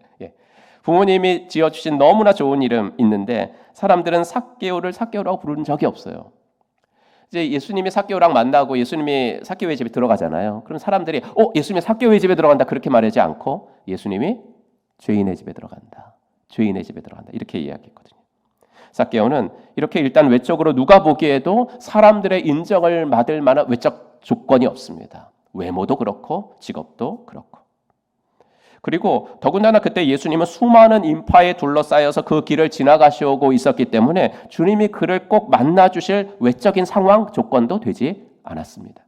부모님이 지어주신 너무나 좋은 이름 있는데 사람들은 삭개오를 삭개오라고 부르는 적이 없어요. 이제 예수님이 삭개오랑 만나고 예수님이 삭개오의 집에 들어가잖아요. 그럼 사람들이 예수님이 삭개오의 집에 들어간다 그렇게 말하지 않고 예수님이 죄인의 집에 들어간다. 죄인의 집에 들어간다. 이렇게 이야기했거든요. 삭개오는 이렇게 일단 외적으로 누가 보기에도 사람들의 인정을 받을 만한 외적 조건이 없습니다. 외모도 그렇고 직업도 그렇고. 그리고 더군다나 그때 예수님은 수많은 인파에 둘러싸여서 그 길을 지나가시고 있었기 때문에 주님이 그를 꼭 만나 주실 외적인 상황 조건도 되지 않았습니다.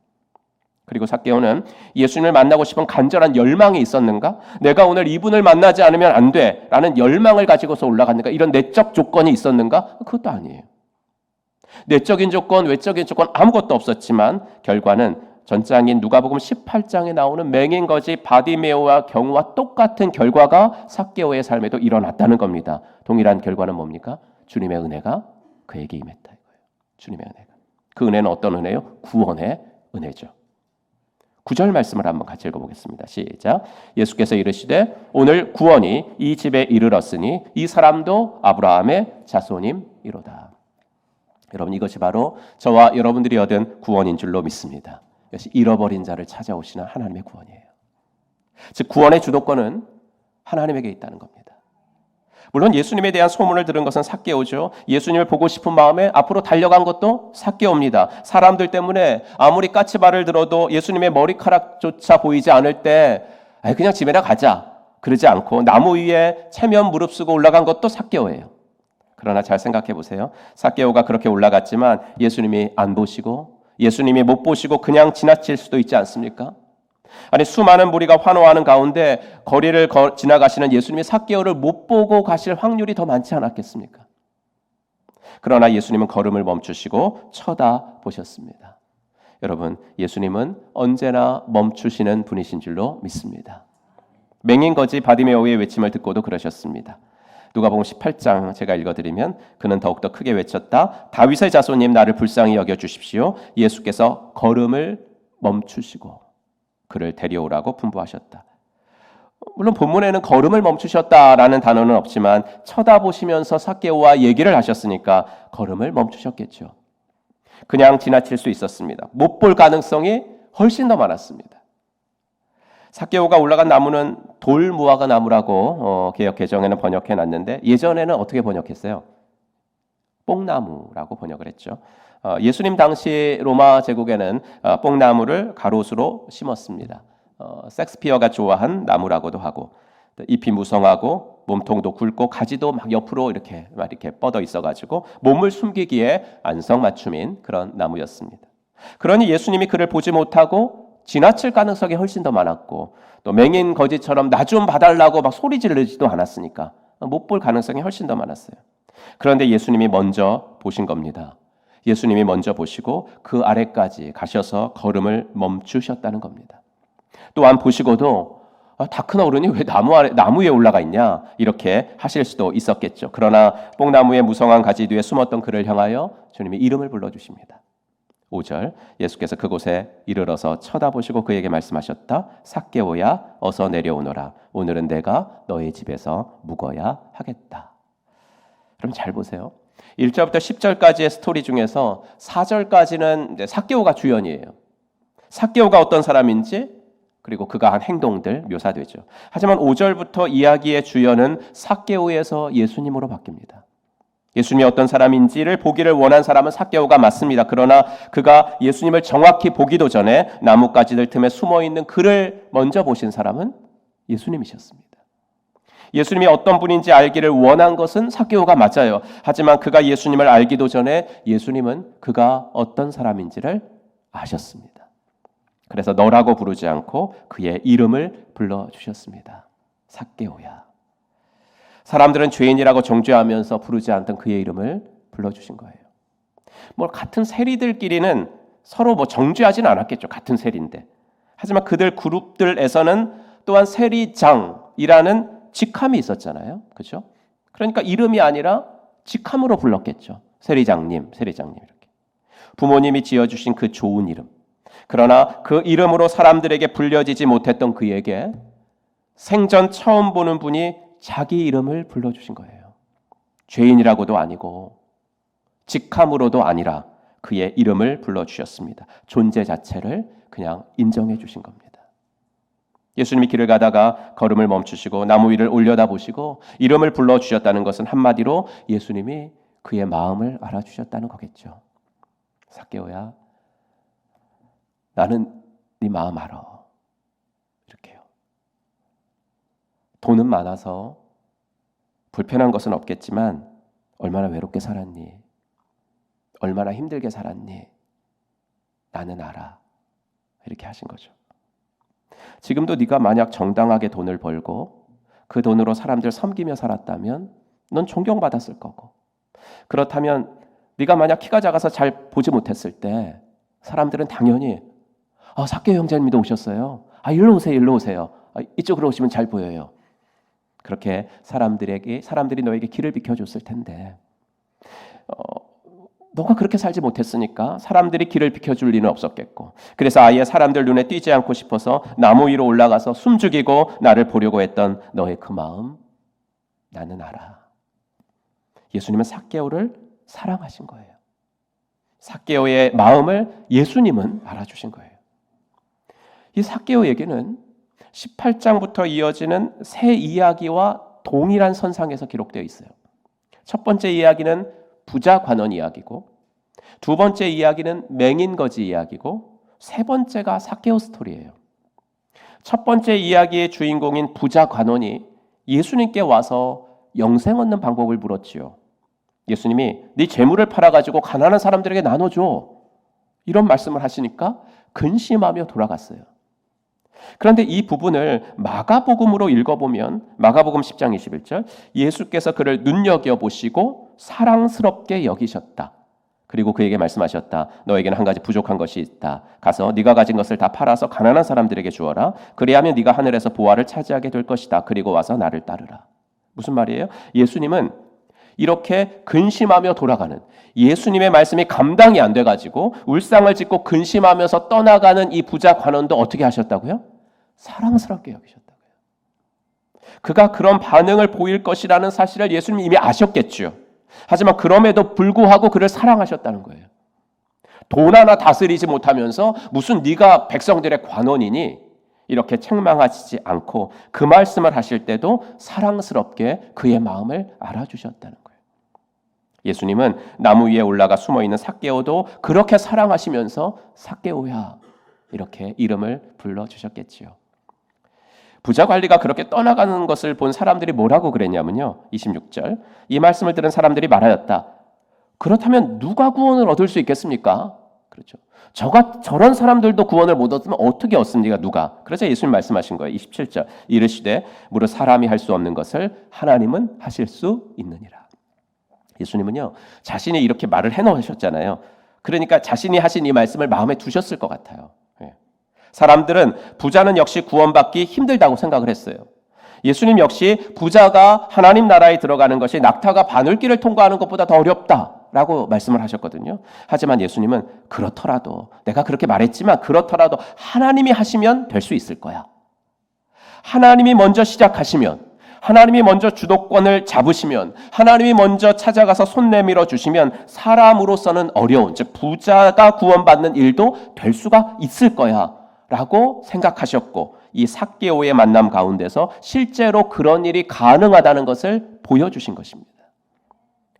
그리고 삭개오는 예수님을 만나고 싶은 간절한 열망이 있었는가? 내가 오늘 이분을 만나지 않으면 안 돼 라는 열망을 가지고서 올라갔는가? 이런 내적 조건이 있었는가? 그것도 아니에요. 내적인 조건, 외적인 조건 아무것도 없었지만 결과는 전장인 누가복음 18장에 나오는 맹인거지 바디메오와 경우와 똑같은 결과가 삭개오의 삶에도 일어났다는 겁니다. 동일한 결과는 뭡니까? 주님의 은혜가 그에게 임했다 이거예요. 주님의 은혜가. 그 은혜는 어떤 은혜요? 구원의 은혜죠. 9절 말씀을 한번 같이 읽어보겠습니다. 시작. 예수께서 이르시되 오늘 구원이 이 집에 이르렀으니 이 사람도 아브라함의 자손임이로다. 여러분 이것이 바로 저와 여러분들이 얻은 구원인 줄로 믿습니다. 이것이 잃어버린 자를 찾아오시는 하나님의 구원이에요. 즉 구원의 주도권은 하나님에게 있다는 겁니다. 물론 예수님에 대한 소문을 들은 것은 삭개오죠. 예수님을 보고 싶은 마음에 앞으로 달려간 것도 삭개오입니다. 사람들 때문에 아무리 까치발을 들어도 예수님의 머리카락조차 보이지 않을 때 그냥 집에나 가자 그러지 않고 나무 위에 체면 무릅쓰고 올라간 것도 삭개오예요. 그러나 잘 생각해 보세요. 삭개오가 그렇게 올라갔지만 예수님이 안 보시고 예수님이 못 보시고 그냥 지나칠 수도 있지 않습니까? 아니 수많은 무리가 환호하는 가운데 거리를 지나가시는 예수님이 삭개오를 못 보고 가실 확률이 더 많지 않았겠습니까? 그러나 예수님은 걸음을 멈추시고 쳐다보셨습니다. 여러분 예수님은 언제나 멈추시는 분이신 줄로 믿습니다. 맹인거지 바디메오의 외침을 듣고도 그러셨습니다. 누가복음 18장 제가 읽어드리면 그는 더욱더 크게 외쳤다. 다윗의 자손님 나를 불쌍히 여겨주십시오. 예수께서 걸음을 멈추시고 그를 데려오라고 분부하셨다. 물론 본문에는 걸음을 멈추셨다라는 단어는 없지만 쳐다보시면서 삭개오와 얘기를 하셨으니까 걸음을 멈추셨겠죠. 그냥 지나칠 수 있었습니다. 못 볼 가능성이 훨씬 더 많았습니다. 삭개오가 올라간 나무는 돌무화과 나무라고 개역 개정에는 번역해 놨는데 예전에는 어떻게 번역했어요? 뽕나무라고 번역을 했죠. 예수님 당시 로마 제국에는 뽕나무를 가로수로 심었습니다. 섹스피어가 좋아한 나무라고도 하고 잎이 무성하고 몸통도 굵고 가지도 막 옆으로 이렇게 뻗어 있어가지고 몸을 숨기기에 안성맞춤인 그런 나무였습니다. 그러니 예수님이 그를 보지 못하고 지나칠 가능성이 훨씬 더 많았고 또 맹인 거지처럼 나 좀 봐달라고 막 소리 지르지도 않았으니까 못 볼 가능성이 훨씬 더 많았어요. 그런데 예수님이 먼저 보신 겁니다. 예수님이 먼저 보시고 그 아래까지 가셔서 걸음을 멈추셨다는 겁니다. 또한 보시고도 다 큰 어른이 왜 나무 위에 올라가 있냐 이렇게 하실 수도 있었겠죠. 그러나 뽕나무의 무성한 가지 뒤에 숨었던 그를 향하여 주님이 이름을 불러주십니다. 5절 예수께서 그곳에 이르러서 쳐다보시고 그에게 말씀하셨다. 삭개오야 어서 내려오너라. 오늘은 내가 너의 집에서 묵어야 하겠다. 그럼 잘 보세요. 1절부터 10절까지의 스토리 중에서 4절까지는 삭개오가 주연이에요. 삭개오가 어떤 사람인지 그리고 그가 한 행동들 묘사되죠. 하지만 5절부터 이야기의 주연은 삭개오에서 예수님으로 바뀝니다. 예수님이 어떤 사람인지를 보기를 원한 사람은 삭개오가 맞습니다. 그러나 그가 예수님을 정확히 보기도 전에 나뭇가지들 틈에 숨어있는 그를 먼저 보신 사람은 예수님이셨습니다. 예수님이 어떤 분인지 알기를 원한 것은 삭개오가 맞아요. 하지만 그가 예수님을 알기도 전에 예수님은 그가 어떤 사람인지를 아셨습니다. 그래서 너라고 부르지 않고 그의 이름을 불러주셨습니다. 삭개오야. 사람들은 죄인이라고 정죄하면서 부르지 않던 그의 이름을 불러주신 거예요. 같은 세리들끼리는 서로 정죄하지는 않았겠죠. 같은 세리인데. 하지만 그들 그룹들에서는 또한 세리장이라는 직함이 있었잖아요. 그렇죠? 그러니까 이름이 아니라 직함으로 불렀겠죠. 세리장님 이렇게. 부모님이 지어주신 그 좋은 이름. 그러나 그 이름으로 사람들에게 불려지지 못했던 그에게 생전 처음 보는 분이 자기 이름을 불러주신 거예요. 죄인이라고도 아니고 직함으로도 아니라 그의 이름을 불러주셨습니다. 존재 자체를 그냥 인정해 주신 겁니다. 예수님이 길을 가다가 걸음을 멈추시고 나무 위를 올려다보시고 이름을 불러주셨다는 것은 한마디로 예수님이 그의 마음을 알아주셨다는 거겠죠. 삭개오야, 나는 네 마음 알아. 이렇게요. 돈은 많아서 불편한 것은 없겠지만 얼마나 외롭게 살았니? 얼마나 힘들게 살았니? 나는 알아. 이렇게 하신 거죠. 지금도 네가 만약 정당하게 돈을 벌고 그 돈으로 사람들 섬기며 살았다면 넌 존경받았을 거고, 그렇다면 네가 만약 키가 작아서 잘 보지 못했을 때 사람들은 당연히 삭개오 형제님도 오셨어요. 일로 오세요. 이쪽으로 오시면 잘 보여요. 그렇게 사람들이 너에게 길을 비켜줬을 텐데 너가 그렇게 살지 못했으니까 사람들이 길을 비켜줄 리는 없었겠고, 그래서 아예 사람들 눈에 띄지 않고 싶어서 나무 위로 올라가서 숨죽이고 나를 보려고 했던 너의 그 마음 나는 알아. 예수님은 삭개오를 사랑하신 거예요. 삭개오의 마음을 예수님은 알아주신 거예요. 이 삭개오 얘기는 18장부터 이어지는 새 이야기와 동일한 선상에서 기록되어 있어요. 첫 번째 이야기는 부자 관원 이야기고, 두 번째 이야기는 맹인 거지 이야기고, 세 번째가 삭개오 스토리예요. 첫 번째 이야기의 주인공인 부자 관원이 예수님께 와서 영생 얻는 방법을 물었지요. 예수님이 네 재물을 팔아가지고 가난한 사람들에게 나눠줘, 이런 말씀을 하시니까 근심하며 돌아갔어요. 그런데 이 부분을 마가복음으로 읽어보면 마가복음 10장 21절 예수께서 그를 눈여겨보시고 사랑스럽게 여기셨다. 그리고 그에게 말씀하셨다. 너에게는 한 가지 부족한 것이 있다. 가서 네가 가진 것을 다 팔아서 가난한 사람들에게 주어라. 그리하면 네가 하늘에서 보화를 차지하게 될 것이다. 그리고 와서 나를 따르라. 무슨 말이에요? 예수님은 이렇게 근심하며 돌아가는, 예수님의 말씀이 감당이 안 돼가지고 울상을 짓고 근심하면서 떠나가는 이 부자 관원도 어떻게 하셨다고요? 사랑스럽게 여기셨다고요. 그가 그런 반응을 보일 것이라는 사실을 예수님이 이미 아셨겠죠. 하지만 그럼에도 불구하고 그를 사랑하셨다는 거예요. 돈 하나 다스리지 못하면서 무슨 네가 백성들의 관원이니 이렇게 책망하시지 않고 그 말씀을 하실 때도 사랑스럽게 그의 마음을 알아주셨다는 거예요. 예수님은 나무 위에 올라가 숨어있는 삭개오도 그렇게 사랑하시면서 삭개오야 이렇게 이름을 불러주셨겠지요. 부자 관리가 그렇게 떠나가는 것을 본 사람들이 뭐라고 그랬냐면요. 26절 이 말씀을 들은 사람들이 말하였다. 그렇다면 누가 구원을 얻을 수 있겠습니까? 그렇죠. 저런 사람들도 구원을 못 얻으면 어떻게 얻습니까? 누가? 그래서 예수님 말씀하신 거예요. 27절 이르시되 무릇 사람이 할 수 없는 것을 하나님은 하실 수 있느니라. 예수님은요. 자신이 이렇게 말을 해놓으셨잖아요. 그러니까 자신이 하신 이 말씀을 마음에 두셨을 것 같아요. 사람들은 부자는 역시 구원받기 힘들다고 생각을 했어요. 예수님 역시 부자가 하나님 나라에 들어가는 것이 낙타가 바늘길을 통과하는 것보다 더 어렵다라고 말씀을 하셨거든요. 하지만 예수님은 그렇더라도 내가 그렇게 말했지만 그렇더라도 하나님이 하시면 될 수 있을 거야. 하나님이 먼저 시작하시면 하나님이 먼저 주도권을 잡으시면 하나님이 먼저 찾아가서 손 내밀어 주시면 사람으로서는 어려운 즉 부자가 구원받는 일도 될 수가 있을 거야 라고 생각하셨고 이 삭개오의 만남 가운데서 실제로 그런 일이 가능하다는 것을 보여주신 것입니다.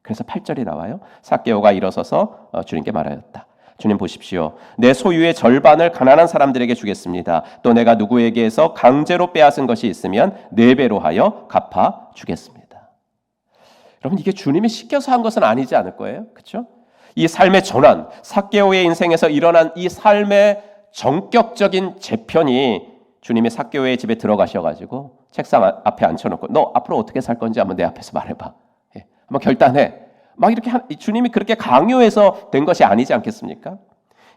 그래서 8절이 나와요. 삭개오가 일어서서 주님께 말하였다. 주님 보십시오. 내 소유의 절반을 가난한 사람들에게 주겠습니다. 또 내가 누구에게서 강제로 빼앗은 것이 있으면 4배로 하여 갚아 주겠습니다. 여러분 이게 주님이 시켜서 한 것은 아니지 않을 거예요. 그렇죠? 이 삶의 전환, 삭개오의 인생에서 일어난 이 삶의 전격적인 재편이 주님이 삭개오의 집에 들어가셔가지고 책상 앞에 앉혀놓고 너 앞으로 어떻게 살 건지 한번 내 앞에서 말해봐. 한번 결단해. 막 이렇게 주님이 그렇게 강요해서 된 것이 아니지 않겠습니까?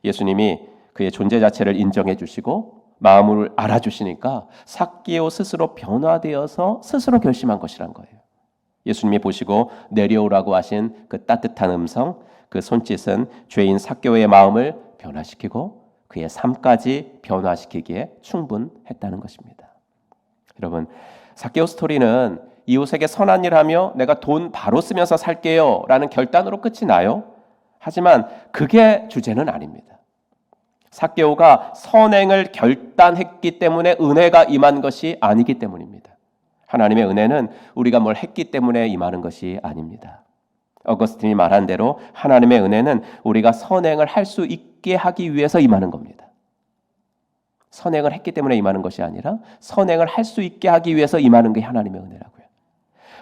예수님이 그의 존재 자체를 인정해 주시고 마음을 알아주시니까 삭개오 스스로 변화되어서 스스로 결심한 것이란 거예요. 예수님이 보시고 내려오라고 하신 그 따뜻한 음성, 그 손짓은 죄인 삭개오의 마음을 변화시키고 그의 삶까지 변화시키기에 충분했다는 것입니다. 여러분, 삭개오 스토리는 이웃에게 선한 일 하며 내가 돈 바로 쓰면서 살게요 라는 결단으로 끝이 나요. 하지만 그게 주제는 아닙니다. 삭개오가 선행을 결단했기 때문에 은혜가 임한 것이 아니기 때문입니다. 하나님의 은혜는 우리가 뭘 했기 때문에 임하는 것이 아닙니다. 어거스틴이 말한 대로 하나님의 은혜는 우리가 선행을 할 수 있게 하기 위해서 임하는 겁니다. 선행을 했기 때문에 임하는 것이 아니라 선행을 할 수 있게 하기 위해서 임하는 게 하나님의 은혜라고요.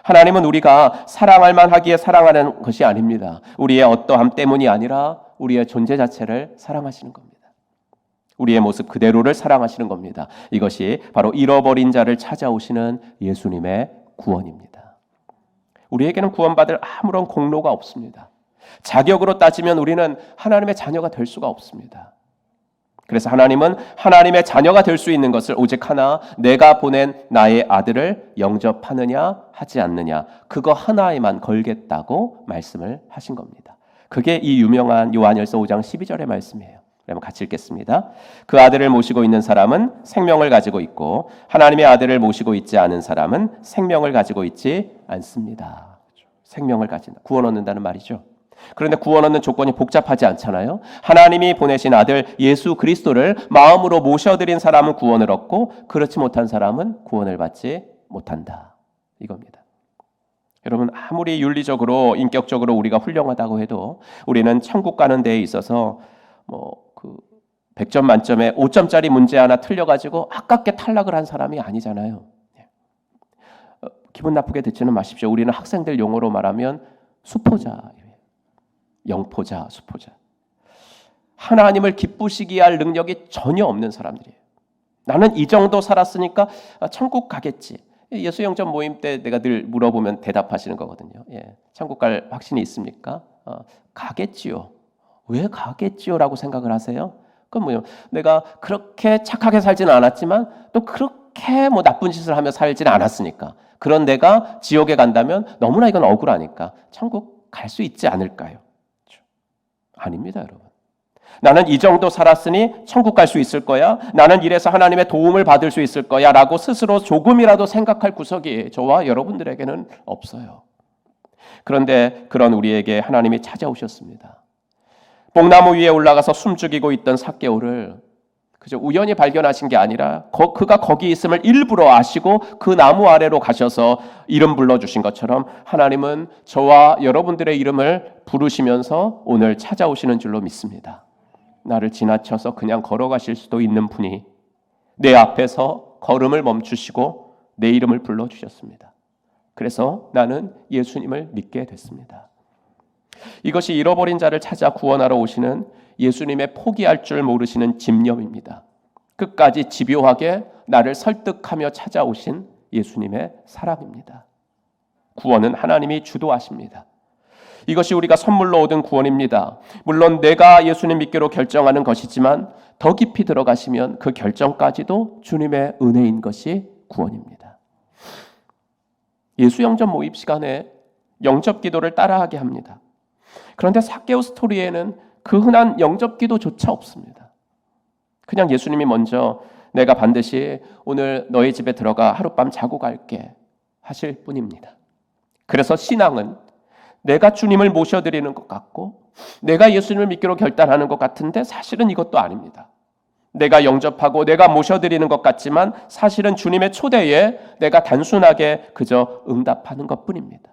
하나님은 우리가 사랑할 만하기에 사랑하는 것이 아닙니다. 우리의 어떠함 때문이 아니라 우리의 존재 자체를 사랑하시는 겁니다. 우리의 모습 그대로를 사랑하시는 겁니다. 이것이 바로 잃어버린 자를 찾아오시는 예수님의 구원입니다. 우리에게는 구원받을 아무런 공로가 없습니다. 자격으로 따지면 우리는 하나님의 자녀가 될 수가 없습니다. 그래서 하나님은 하나님의 자녀가 될 수 있는 것을 오직 하나, 내가 보낸 나의 아들을 영접하느냐 하지 않느냐, 그거 하나에만 걸겠다고 말씀을 하신 겁니다. 그게 이 유명한 요한일서 5장 12절의 말씀이에요. 그러면 같이 읽겠습니다. 그 아들을 모시고 있는 사람은 생명을 가지고 있고 하나님의 아들을 모시고 있지 않은 사람은 생명을 가지고 있지 않습니다. 생명을 가진다. 구원 얻는다는 말이죠. 그런데 구원 얻는 조건이 복잡하지 않잖아요. 하나님이 보내신 아들 예수 그리스도를 마음으로 모셔드린 사람은 구원을 얻고 그렇지 못한 사람은 구원을 받지 못한다. 이겁니다. 여러분 아무리 윤리적으로 인격적으로 우리가 훌륭하다고 해도 우리는 천국 가는 데에 있어서 100점 만점에 5점짜리 문제 하나 틀려가지고 아깝게 탈락을 한 사람이 아니잖아요. 기분 나쁘게 듣지는 마십시오. 우리는 학생들 용어로 말하면 수포자예요. 영포자, 수포자. 하나님을 기쁘시게 할 능력이 전혀 없는 사람들이에요. 나는 이 정도 살았으니까 천국 가겠지. 예수 영접 모임 때 내가 늘 물어보면 대답하시는 거거든요. 천국 갈 확신이 있습니까? 가겠지요. 왜 가겠지요? 라고 생각을 하세요? 그건 뭐예요? 내가 그렇게 착하게 살지는 않았지만 또 그렇게 나쁜 짓을 하며 살지는 않았으니까. 그런 내가 지옥에 간다면 너무나 이건 억울하니까 천국 갈 수 있지 않을까요? 아닙니다, 여러분. 나는 이 정도 살았으니 천국 갈 수 있을 거야. 나는 이래서 하나님의 도움을 받을 수 있을 거야 라고 스스로 조금이라도 생각할 구석이 저와 여러분들에게는 없어요. 그런데 그런 우리에게 하나님이 찾아오셨습니다. 뽕나무 위에 올라가서 숨죽이고 있던 삭개오를 그저 우연히 발견하신 게 아니라 그가 거기 있음을 일부러 아시고 그 나무 아래로 가셔서 이름 불러주신 것처럼 하나님은 저와 여러분들의 이름을 부르시면서 오늘 찾아오시는 줄로 믿습니다. 나를 지나쳐서 그냥 걸어가실 수도 있는 분이 내 앞에서 걸음을 멈추시고 내 이름을 불러주셨습니다. 그래서 나는 예수님을 믿게 됐습니다. 이것이 잃어버린 자를 찾아 구원하러 오시는 예수님의 포기할 줄 모르시는 집념입니다. 끝까지 집요하게 나를 설득하며 찾아오신 예수님의 사랑입니다. 구원은 하나님이 주도하십니다. 이것이 우리가 선물로 얻은 구원입니다. 물론 내가 예수님 믿기로 결정하는 것이지만 더 깊이 들어가시면 그 결정까지도 주님의 은혜인 것이 구원입니다. 예수 영접 모임 시간에 영접 기도를 따라하게 합니다. 그런데 삭개오 스토리에는 그 흔한 영접 기도조차 없습니다. 그냥 예수님이 먼저 내가 반드시 오늘 너희 집에 들어가 하룻밤 자고 갈게 하실 뿐입니다. 그래서 신앙은 내가 주님을 모셔드리는 것 같고 내가 예수님을 믿기로 결단하는 것 같은데 사실은 이것도 아닙니다. 내가 영접하고 내가 모셔드리는 것 같지만 사실은 주님의 초대에 내가 단순하게 그저 응답하는 것뿐입니다.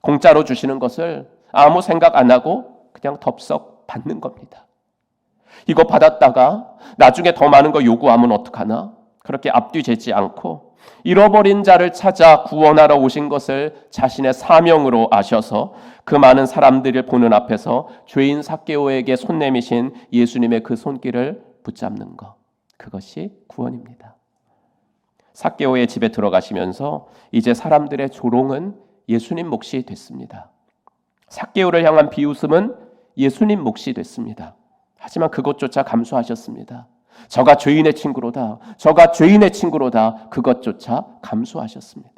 공짜로 주시는 것을 아무 생각 안 하고 그냥 덥석 받는 겁니다. 이거 받았다가 나중에 더 많은 거 요구하면 어떡하나? 그렇게 앞뒤재지 않고 잃어버린 자를 찾아 구원하러 오신 것을 자신의 사명으로 아셔서 그 많은 사람들을 보는 앞에서 죄인 삭개오에게 손 내미신 예수님의 그 손길을 붙잡는 것, 그것이 구원입니다. 삭개오의 집에 들어가시면서 이제 사람들의 조롱은 예수님 몫이 됐습니다. 삭개오를 향한 비웃음은 예수님 몫이 됐습니다. 하지만 그것조차 감수하셨습니다. 저가 죄인의 친구로다. 저가 죄인의 친구로다. 그것조차 감수하셨습니다.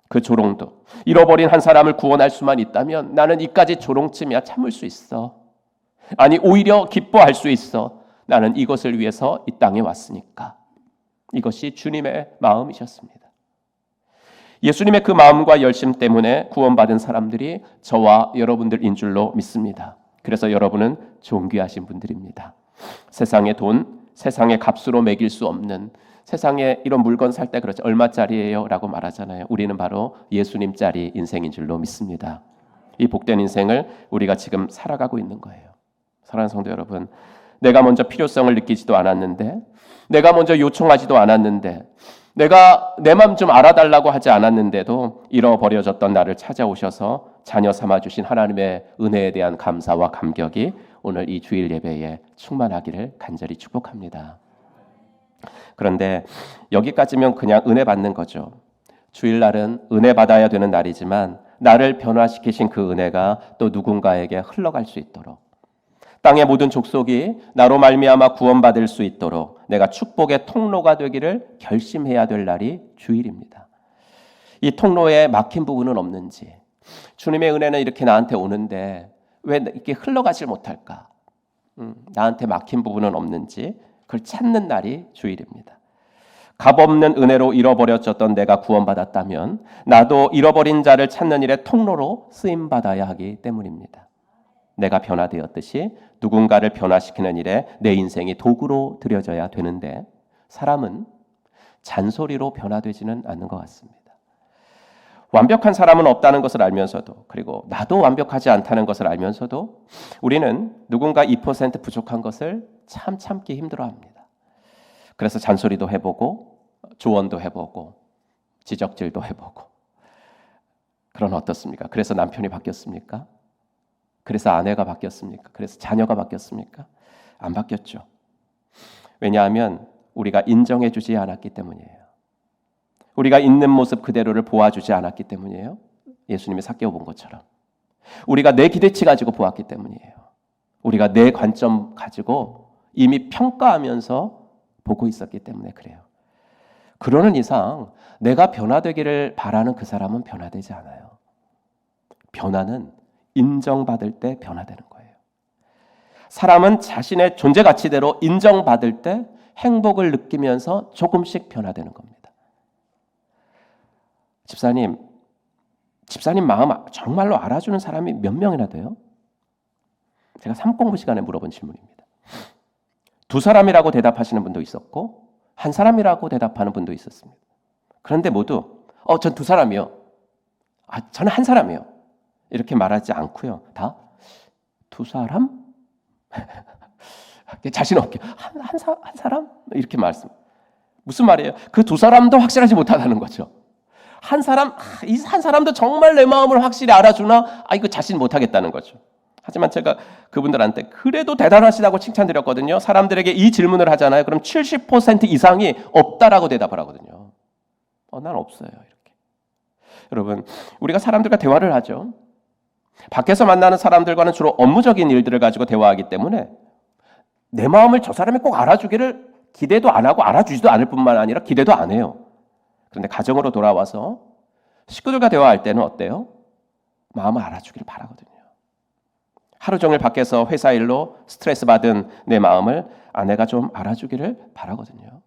그 조롱도 잃어버린 한 사람을 구원할 수만 있다면 나는 이까지 조롱쯤이야 참을 수 있어. 아니 오히려 기뻐할 수 있어. 나는 이것을 위해서 이 땅에 왔으니까. 이것이 주님의 마음이셨습니다. 예수님의 그 마음과 열심 때문에 구원받은 사람들이 저와 여러분들인 줄로 믿습니다. 그래서 여러분은 존귀하신 분들입니다. 세상의 돈, 세상의 값으로 매길 수 없는 세상에 이런 물건 살 때 그렇죠. 얼마짜리예요? 라고 말하잖아요. 우리는 바로 예수님짜리 인생인 줄로 믿습니다. 이 복된 인생을 우리가 지금 살아가고 있는 거예요. 사랑하는 성도 여러분, 내가 먼저 필요성을 느끼지도 않았는데 내가 먼저 요청하지도 않았는데 내가 내 맘 좀 알아달라고 하지 않았는데도 잃어버려졌던 나를 찾아오셔서 자녀 삼아주신 하나님의 은혜에 대한 감사와 감격이 오늘 이 주일 예배에 충만하기를 간절히 축복합니다. 그런데 여기까지면 그냥 은혜 받는 거죠. 주일날은 은혜 받아야 되는 날이지만 나를 변화시키신 그 은혜가 또 누군가에게 흘러갈 수 있도록 땅의 모든 족속이 나로 말미암아 구원받을 수 있도록 내가 축복의 통로가 되기를 결심해야 될 날이 주일입니다. 이 통로에 막힌 부분은 없는지 주님의 은혜는 이렇게 나한테 오는데 왜 이렇게 흘러가질 못할까? 나한테 막힌 부분은 없는지 그걸 찾는 날이 주일입니다. 값없는 은혜로 잃어버려졌던 내가 구원받았다면 나도 잃어버린 자를 찾는 일의 통로로 쓰임받아야 하기 때문입니다. 내가 변화되었듯이 누군가를 변화시키는 일에 내 인생이 도구로 들여져야 되는데 사람은 잔소리로 변화되지는 않는 것 같습니다. 완벽한 사람은 없다는 것을 알면서도 그리고 나도 완벽하지 않다는 것을 알면서도 우리는 누군가 2% 부족한 것을 참 참기 힘들어합니다. 그래서 잔소리도 해보고 조언도 해보고 지적질도 해보고 그런 어떻습니까? 그래서 남편이 바뀌었습니까? 그래서 아내가 바뀌었습니까? 그래서 자녀가 바뀌었습니까? 안 바뀌었죠. 왜냐하면 우리가 인정해 주지 않았기 때문이에요. 우리가 있는 모습 그대로를 보아주지 않았기 때문이에요. 예수님이 삭개오 본 것처럼. 우리가 내 기대치 가지고 보았기 때문이에요. 우리가 내 관점 가지고 이미 평가하면서 보고 있었기 때문에 그래요. 그러는 이상 내가 변화되기를 바라는 그 사람은 변화되지 않아요. 변화는 인정받을 때 변화되는 거예요. 사람은 자신의 존재 가치대로 인정받을 때 행복을 느끼면서 조금씩 변화되는 겁니다. 집사님 마음 정말로 알아주는 사람이 몇 명이나 돼요? 제가 3공부 시간에 물어본 질문입니다. 2사람이라고 대답하시는 분도 있었고 1사람이라고 대답하는 분도 있었습니다. 그런데 모두 전 2사람이요. 저는 1사람이요. 이렇게 말하지 않고요. 다 2사람? 자신 없게 한 사람? 이렇게 말씀. 무슨 말이에요? 그 2사람도 확실하지 못하다는 거죠. 이 한 사람도 정말 내 마음을 확실히 알아주나? 이거 자신 못하겠다는 거죠. 하지만 제가 그분들한테 그래도 대단하시다고 칭찬드렸거든요. 사람들에게 이 질문을 하잖아요. 그럼 70% 이상이 없다라고 대답을 하거든요. 난 없어요. 이렇게. 여러분, 우리가 사람들과 대화를 하죠. 밖에서 만나는 사람들과는 주로 업무적인 일들을 가지고 대화하기 때문에 내 마음을 저 사람이 꼭 알아주기를 기대도 안 하고 알아주지도 않을 뿐만 아니라 기대도 안 해요. 그런데 가정으로 돌아와서 식구들과 대화할 때는 어때요? 마음을 알아주기를 바라거든요. 하루 종일 밖에서 회사 일로 스트레스 받은 내 마음을 아내가 좀 알아주기를 바라거든요.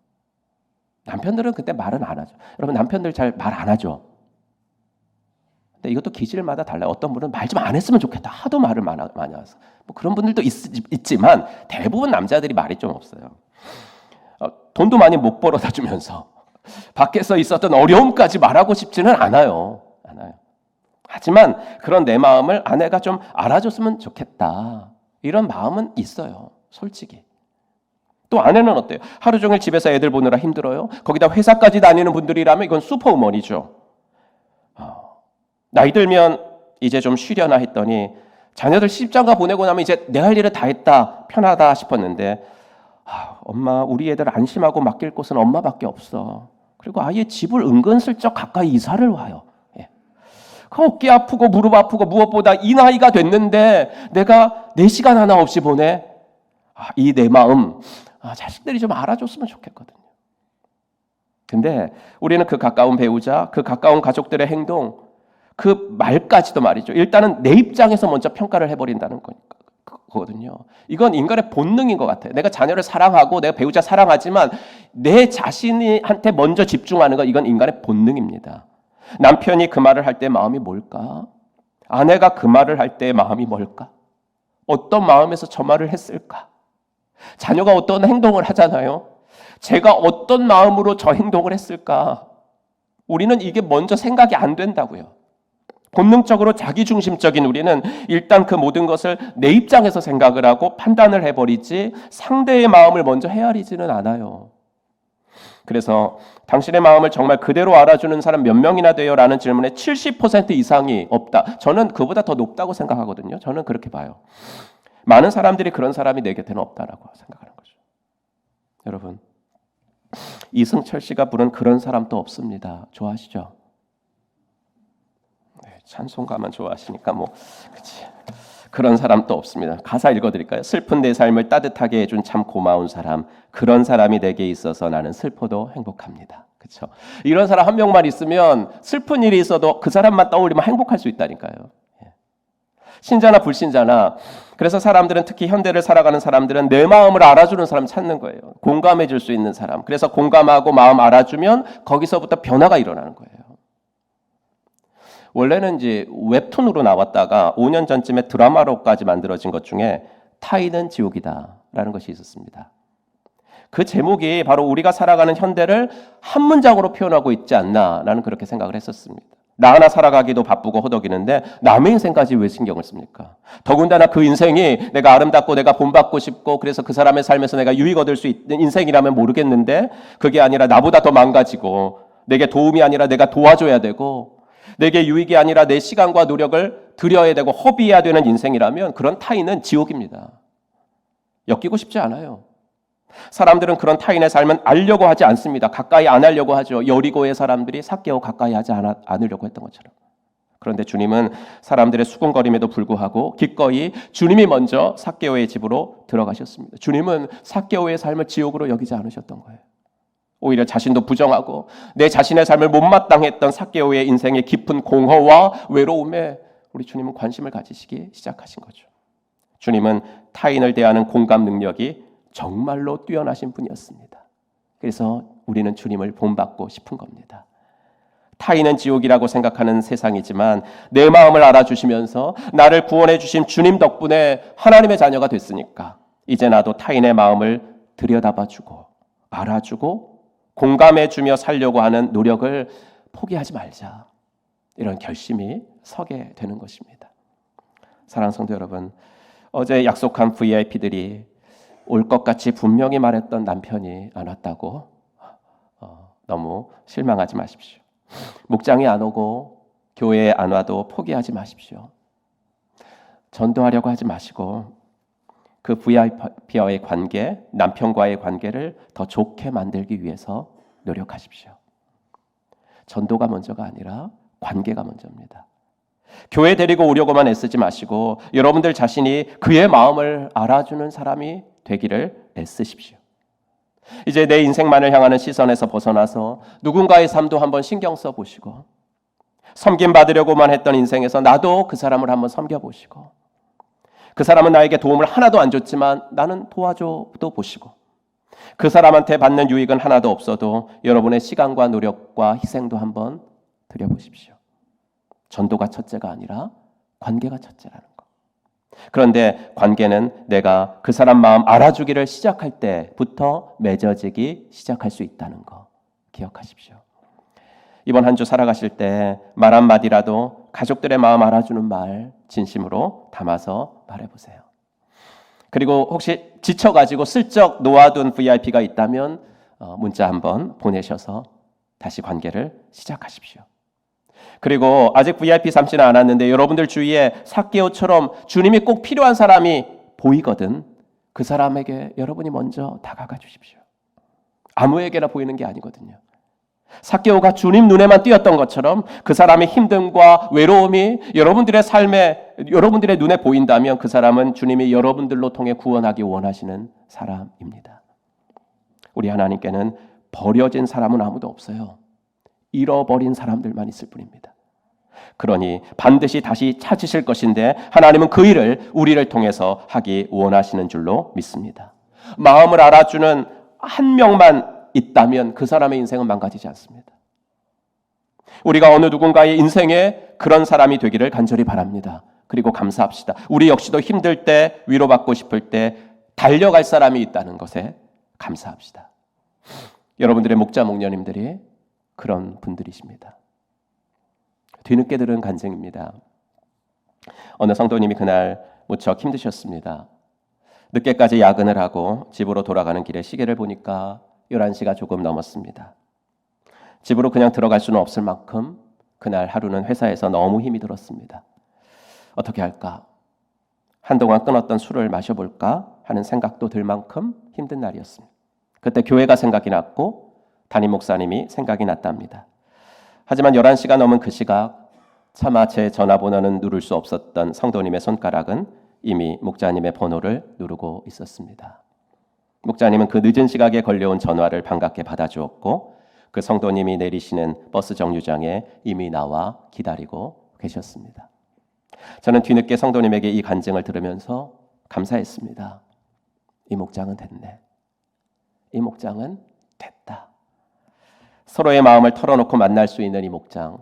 남편들은 그때 말은 안 하죠. 여러분, 남편들 잘 말 안 하죠. 근데 이것도 기질마다 달라요. 어떤 분은 말 좀 안 했으면 좋겠다. 하도 말을 많이 해서. 그런 분들도 있지만 대부분 남자들이 말이 좀 없어요. 돈도 많이 못 벌어다 주면서 밖에서 있었던 어려움까지 말하고 싶지는 않아요. 하지만 그런 내 마음을 아내가 좀 알아줬으면 좋겠다. 이런 마음은 있어요. 솔직히. 또 아내는 어때요? 하루 종일 집에서 애들 보느라 힘들어요. 거기다 회사까지 다니는 분들이라면 이건 슈퍼우먼이죠. 나이 들면 이제 좀 쉬려나 했더니 자녀들 시집장가 보내고 나면 이제 내 할 일을 다 했다, 편하다 싶었는데 엄마, 우리 애들 안심하고 맡길 곳은 엄마밖에 없어. 그리고 아예 집을 은근슬쩍 가까이 이사를 와요. 그 어깨 아프고 무릎 아프고 무엇보다 이 나이가 됐는데 내가 4시간 하나 없이 보내. 이 내 마음 자식들이 좀 알아줬으면 좋겠거든요. 근데 우리는 그 가까운 배우자, 그 가까운 가족들의 행동, 그 말까지도 말이죠. 일단은 내 입장에서 먼저 평가를 해버린다는 거거든요. 이건 인간의 본능인 것 같아요. 내가 자녀를 사랑하고 내가 배우자 사랑하지만 내 자신한테 먼저 집중하는 건 이건 인간의 본능입니다. 남편이 그 말을 할 때 마음이 뭘까? 아내가 그 말을 할 때 마음이 뭘까? 어떤 마음에서 저 말을 했을까? 자녀가 어떤 행동을 하잖아요. 제가 어떤 마음으로 저 행동을 했을까? 우리는 이게 먼저 생각이 안 된다고요. 본능적으로 자기중심적인 우리는 일단 그 모든 것을 내 입장에서 생각을 하고 판단을 해버리지 상대의 마음을 먼저 헤아리지는 않아요. 그래서 당신의 마음을 정말 그대로 알아주는 사람 몇 명이나 돼요? 라는 질문에 70% 이상이 없다. 저는 그보다 더 높다고 생각하거든요. 저는 그렇게 봐요. 많은 사람들이 그런 사람이 내 곁에는 없다라고 생각하는 거죠. 여러분, 이승철 씨가 부른 그런 사람도 없습니다. 좋아하시죠? 네, 찬송가만 좋아하시니까 그치. 그런 사람도 없습니다. 가사 읽어드릴까요? 슬픈 내 삶을 따뜻하게 해준 참 고마운 사람, 그런 사람이 내게 있어서 나는 슬퍼도 행복합니다. 그렇죠? 이런 사람 한 명만 있으면 슬픈 일이 있어도 그 사람만 떠올리면 행복할 수 있다니까요. 신자나 불신자나, 그래서 사람들은 특히 현대를 살아가는 사람들은 내 마음을 알아주는 사람 찾는 거예요. 공감해 줄 수 있는 사람. 그래서 공감하고 마음 알아주면 거기서부터 변화가 일어나는 거예요. 원래는 이제 웹툰으로 나왔다가 5년 전쯤에 드라마로까지 만들어진 것 중에 타인은 지옥이다라는 것이 있었습니다. 그 제목이 바로 우리가 살아가는 현대를 한 문장으로 표현하고 있지 않나라는 그렇게 생각을 했었습니다. 나 하나 살아가기도 바쁘고 허덕이는데 남의 인생까지 왜 신경을 씁니까? 더군다나 그 인생이 내가 아름답고 내가 본받고 싶고 그래서 그 사람의 삶에서 내가 유익 얻을 수 있는 인생이라면 모르겠는데 그게 아니라 나보다 더 망가지고 내게 도움이 아니라 내가 도와줘야 되고 내게 유익이 아니라 내 시간과 노력을 들여야 되고 허비해야 되는 인생이라면 그런 타인은 지옥입니다. 엮이고 싶지 않아요. 사람들은 그런 타인의 삶은 알려고 하지 않습니다. 가까이 안 하려고 하죠. 여리고의 사람들이 삭개오 가까이 하지 않으려고 했던 것처럼. 그런데 주님은 사람들의 수군거림에도 불구하고 기꺼이 주님이 먼저 삭개오의 집으로 들어가셨습니다. 주님은 삭개오의 삶을 지옥으로 여기지 않으셨던 거예요. 오히려 자신도 부정하고 내 자신의 삶을 못마땅했던 삭개오의 인생의 깊은 공허와 외로움에 우리 주님은 관심을 가지시기 시작하신 거죠. 주님은 타인을 대하는 공감 능력이 정말로 뛰어나신 분이었습니다. 그래서 우리는 주님을 본받고 싶은 겁니다. 타인은 지옥이라고 생각하는 세상이지만 내 마음을 알아주시면서 나를 구원해 주신 주님 덕분에 하나님의 자녀가 됐으니까 이제 나도 타인의 마음을 들여다봐주고 알아주고 공감해주며 살려고 하는 노력을 포기하지 말자. 이런 결심이 서게 되는 것입니다. 사랑하는 성도 여러분, 어제 약속한 VIP들이 올 것 같이 분명히 말했던 남편이 안 왔다고 너무 실망하지 마십시오. 목장이 안 오고 교회에 안 와도 포기하지 마십시오. 전도하려고 하지 마시고 그 VIP와의 관계, 남편과의 관계를 더 좋게 만들기 위해서 노력하십시오. 전도가 먼저가 아니라 관계가 먼저입니다. 교회 데리고 오려고만 애쓰지 마시고 여러분들 자신이 그의 마음을 알아주는 사람이 되기를 애쓰십시오. 이제 내 인생만을 향하는 시선에서 벗어나서 누군가의 삶도 한번 신경 써보시고 섬김 받으려고만 했던 인생에서 나도 그 사람을 한번 섬겨보시고 그 사람은 나에게 도움을 하나도 안 줬지만 나는 도와줘도 보시고 그 사람한테 받는 유익은 하나도 없어도 여러분의 시간과 노력과 희생도 한번 드려보십시오. 전도가 첫째가 아니라 관계가 첫째라는 것. 그런데 관계는 내가 그 사람 마음 알아주기를 시작할 때부터 맺어지기 시작할 수 있다는 거 기억하십시오. 이번 한 주 살아가실 때 말 한마디라도 가족들의 마음 알아주는 말 진심으로 담아서 말해보세요. 그리고 혹시 지쳐가지고 슬쩍 놓아둔 VIP가 있다면 문자 한번 보내셔서 다시 관계를 시작하십시오. 그리고 아직 VIP 삼지는 않았는데 여러분들 주위에 삭개오처럼 주님이 꼭 필요한 사람이 보이거든 그 사람에게 여러분이 먼저 다가가 주십시오. 아무에게나 보이는 게 아니거든요. 삭개오가 주님 눈에만 띄었던 것처럼 그 사람의 힘듦과 외로움이 여러분들의 삶에 여러분들의 눈에 보인다면 그 사람은 주님이 여러분들로 통해 구원하기 원하시는 사람입니다. 우리 하나님께는 버려진 사람은 아무도 없어요. 잃어버린 사람들만 있을 뿐입니다. 그러니 반드시 다시 찾으실 것인데 하나님은 그 일을 우리를 통해서 하기 원하시는 줄로 믿습니다. 마음을 알아주는 한 명만 있다면 그 사람의 인생은 망가지지 않습니다. 우리가 어느 누군가의 인생에 그런 사람이 되기를 간절히 바랍니다. 그리고 감사합시다. 우리 역시도 힘들 때, 위로받고 싶을 때 달려갈 사람이 있다는 것에 감사합시다. 여러분들의 목자 목녀님들이 그런 분들이십니다. 뒤늦게 들은 간증입니다. 어느 성도님이 그날 무척 힘드셨습니다. 늦게까지 야근을 하고 집으로 돌아가는 길에 시계를 보니까 11시가 조금 넘었습니다. 집으로 그냥 들어갈 수는 없을 만큼 그날 하루는 회사에서 너무 힘이 들었습니다. 어떻게 할까? 한동안 끊었던 술을 마셔볼까 하는 생각도 들 만큼 힘든 날이었습니다. 그때 교회가 생각이 났고 담임 목사님이 생각이 났답니다. 하지만 11시가 넘은 그 시각 차마 제 전화번호는 누를 수 없었던 성도님의 손가락은 이미 목자님의 번호를 누르고 있었습니다. 목자님은 그 늦은 시각에 걸려온 전화를 반갑게 받아주었고 그 성도님이 내리시는 버스 정류장에 이미 나와 기다리고 계셨습니다. 저는 뒤늦게 성도님에게 이 간증을 들으면서 감사했습니다. 이 목장은 됐네. 이 목장은 됐다. 서로의 마음을 털어놓고 만날 수 있는 이 목장.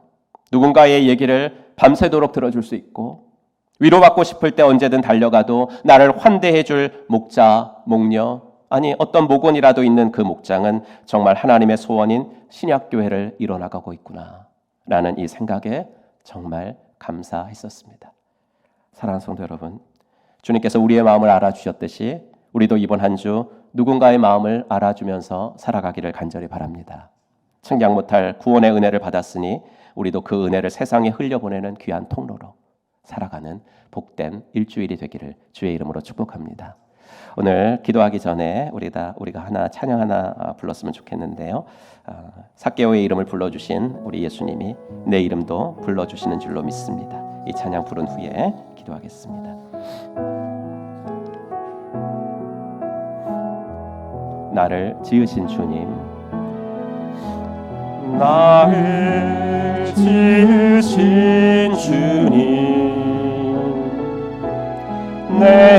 누군가의 얘기를 밤새도록 들어줄 수 있고 위로받고 싶을 때 언제든 달려가도 나를 환대해줄 목자, 목녀 아니 어떤 목원이라도 있는 그 목장은 정말 하나님의 소원인 신약교회를 이뤄나가고 있구나 라는 이 생각에 정말 감사했었습니다. 사랑하는 성도 여러분, 주님께서 우리의 마음을 알아주셨듯이 우리도 이번 한 주 누군가의 마음을 알아주면서 살아가기를 간절히 바랍니다. 측량 못할 구원의 은혜를 받았으니 우리도 그 은혜를 세상에 흘려보내는 귀한 통로로 살아가는 복된 일주일이 되기를 주의 이름으로 축복합니다. 오늘 기도하기 전에 우리가 하나 찬양 하나 불렀으면 좋겠는데요. 삭개오의 이름을 불러주신 우리 예수님이 내 이름도 불러주시는 줄로 믿습니다. 이 찬양 부른 후에 기도하겠습니다. 나를 지으신 주님, 나를 지으신 주님, 내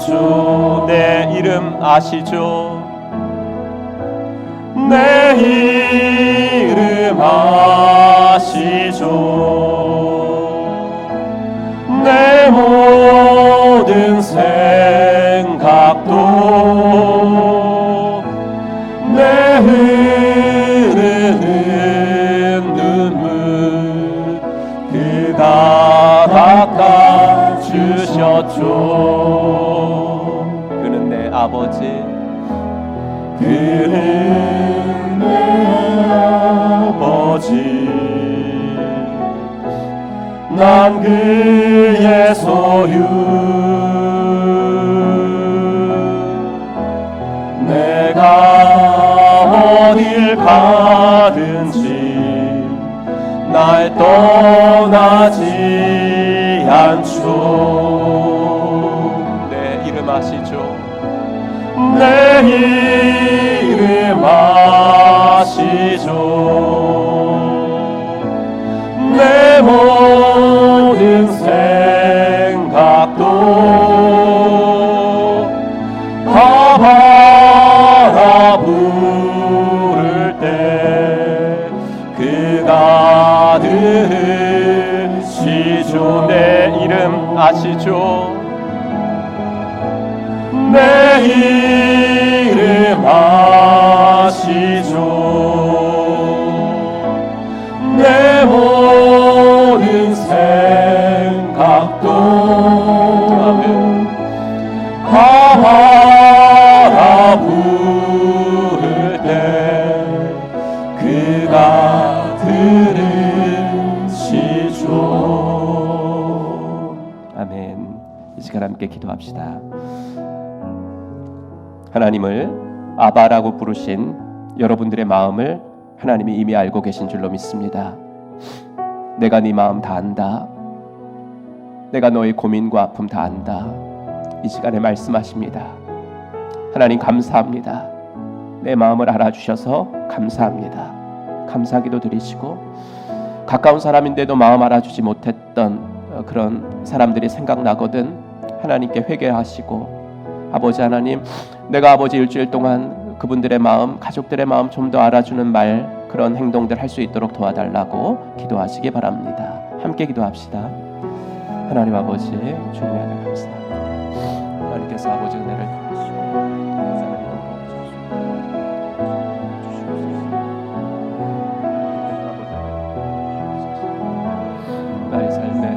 주 내 이름 아시죠? 내 이름 아시죠? 내 모든 생각도 내 흐르는 눈물 그가 닦아주셨죠. 그는 내 아버지, 그는 내 아버지, 난 그의 소유. 내가 어딜 가든지 날 떠나지 않죠. 내 이름 아시죠? 내 이름 아시죠? 내 모든 생각도 다 바라부를 때 그가 들으시죠. 내 이름 아시죠? 내 이름 아시죠? 내 모든 생각도 다 바라부를 때 그가 들으시죠. 아멘. 이 시간 함께 기도합시다. 하나님을 아바라고 부르신 여러분들의 마음을 하나님이 이미 알고 계신 줄로 믿습니다. 내가 네 마음 다 안다. 내가 너의 고민과 아픔 다 안다. 이 시간에 말씀하십니다. 하나님 감사합니다. 내 마음을 알아주셔서 감사합니다. 감사기도 드리시고 가까운 사람인데도 마음 알아주지 못했던 그런 사람들이 생각나거든 하나님께 회개하시고 아버지 하나님, 내가 아버지 일주일 동안 그분들의 마음, 가족들의 마음 좀 더 알아주는 말, 그런 행동들 할 수 있도록 도와달라고 기도하시기 바랍니다. 함께 기도합시다. 하나님 아버지, 주님의 은혜 감사합니다. 하나님께서 아버지 은혜를 주시고 나의 삶에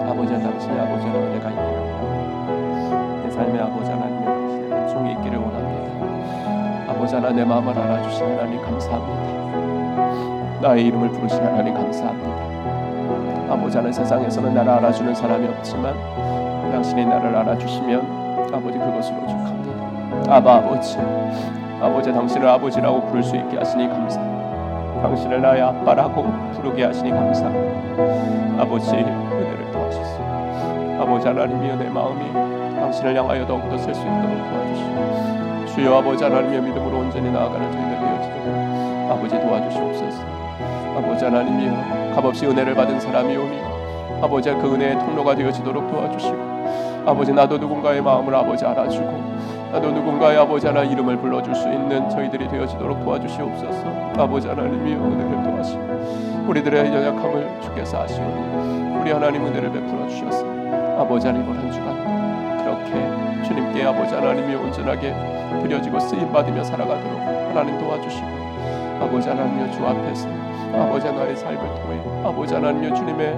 아버지 당신의 아버지 하나님 은혜가 있기를 원합니다. 내 삶의 아버지 하나님 당신의 은총이 있기를 원합니다. 아버지 하나 내 마음을 알아주신 하나님 감사합니다. 나의 이름을 부르신 하나님 감사합니다. 아버지 하나 세상에서는 나를 알아주는 사람이 없지만 당신이 나를 알아주시면 아버지 그것으로 족합니다. 아버지 당신을 아버지라고 부를 수 있게 하시니 감사합니다. 당신을 나의 아빠라고 부르게 하시니 감사합니다. 아버지 은혜를 도와주시고 아버지 하나님이여 내 마음이 당신을 향하여 더욱더 쓸 수 있도록 도와주시고 주여 아버지 하나님의 믿음으로 온전히 나아가는 저희들 되어지도록 아버지 도와주시옵소서. 아버지 하나님이여 값없이 은혜를 받은 사람이오니 아버지 그 은혜의 통로가 되어지도록 도와주시고 아버지 나도 누군가의 마음을 아버지 알아주고 나도 누군가의 아버지 하나 이름을 불러줄 수 있는 저희들이 되어지도록 도와주시옵소서. 아버지 하나님이여 은혜를 도와주시고 우리들의 연약함을 주께서 아시오니 우리 하나님 은혜를 베풀어 주셔서 아버지 하나님 이번 한 주간도 그렇게 주님께 아버지 하나님이 온전하게 드려지고 쓰임받으며 살아가도록 하나님 도와주시고 아버지 하나님이여 주 앞에서 아버지 하나님의 삶을 통해 아버지 하나님이여 주님의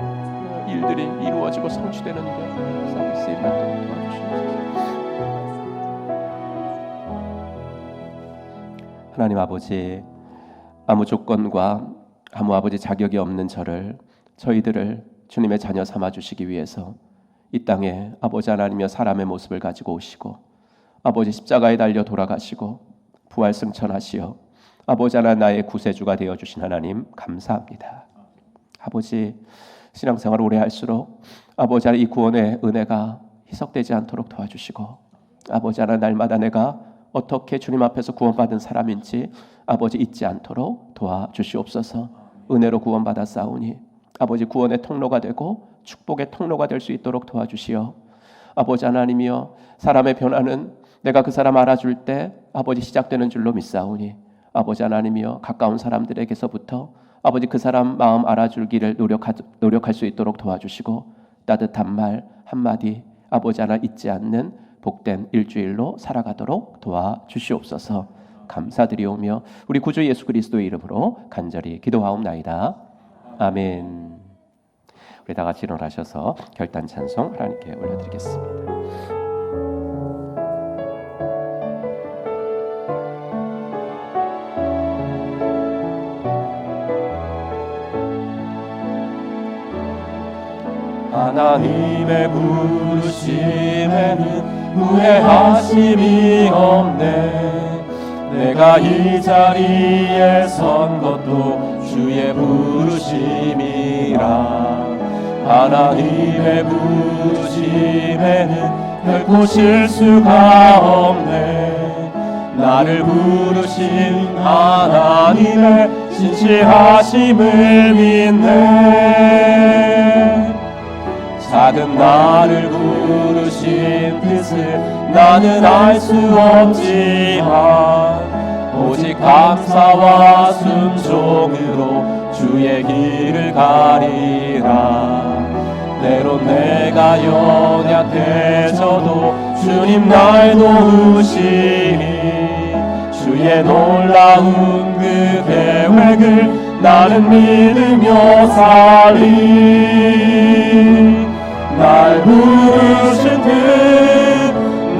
일들이 이루어지고 성취되는 일에 쓰임받도록 도와주시옵소서. 하나님 아버지 아무 조건과 아무 아버지 자격이 없는 저희들을 주님의 자녀 삼아주시기 위해서 이 땅에 아버지 하나님이여 사람의 모습을 가지고 오시고 아버지 십자가에 달려 돌아가시고 부활 승천하시어 아버지 하나님 나의 구세주가 되어주신 하나님 감사합니다. 아버지 신앙생활을 오래 할수록 아버지 하나님 이 구원의 은혜가 희석되지 않도록 도와주시고 아버지 하나님 날마다 내가 어떻게 주님 앞에서 구원받은 사람인지 아버지 잊지 않도록 도와주시옵소서. 은혜로 구원받아 싸우니 아버지 구원의 통로가 되고 축복의 통로가 될 수 있도록 도와주시어 아버지 하나님이여, 사람의 변화는 내가 그 사람 알아줄 때 아버지 시작되는 줄로 믿사오니 아버지 하나님이여, 가까운 사람들에게서부터 아버지 그 사람 마음 알아주기를 노력할 수 있도록 도와주시고, 따뜻한 말 한마디 아버지 하나 잊지 않는 복된 일주일로 살아가도록 도와주시옵소서. 감사드리오며 우리 구주 예수 그리스도의 이름으로 간절히 기도하옵나이다. 아멘. 우리 다 같이 일어나셔서 결단 찬송 하나님께 올려드리겠습니다. 하나님의 부르심에는 후회하심이 없네. 내가 이 자리에 선 것도 주의 부르심이라. 하나님의 부르심에는 결코 실수가 없네. 나를 부르신 하나님의 신실하심을 믿네. 작은 나를 부르신 뜻을 나는 알 수 없지만 오직 감사와 순종으로 주의 길을 가리라. 때론 내가 연약해져도 주님 날 도우시니 주의 놀라운 그 계획을 나는 믿으며 살리. 날 부르신 뜻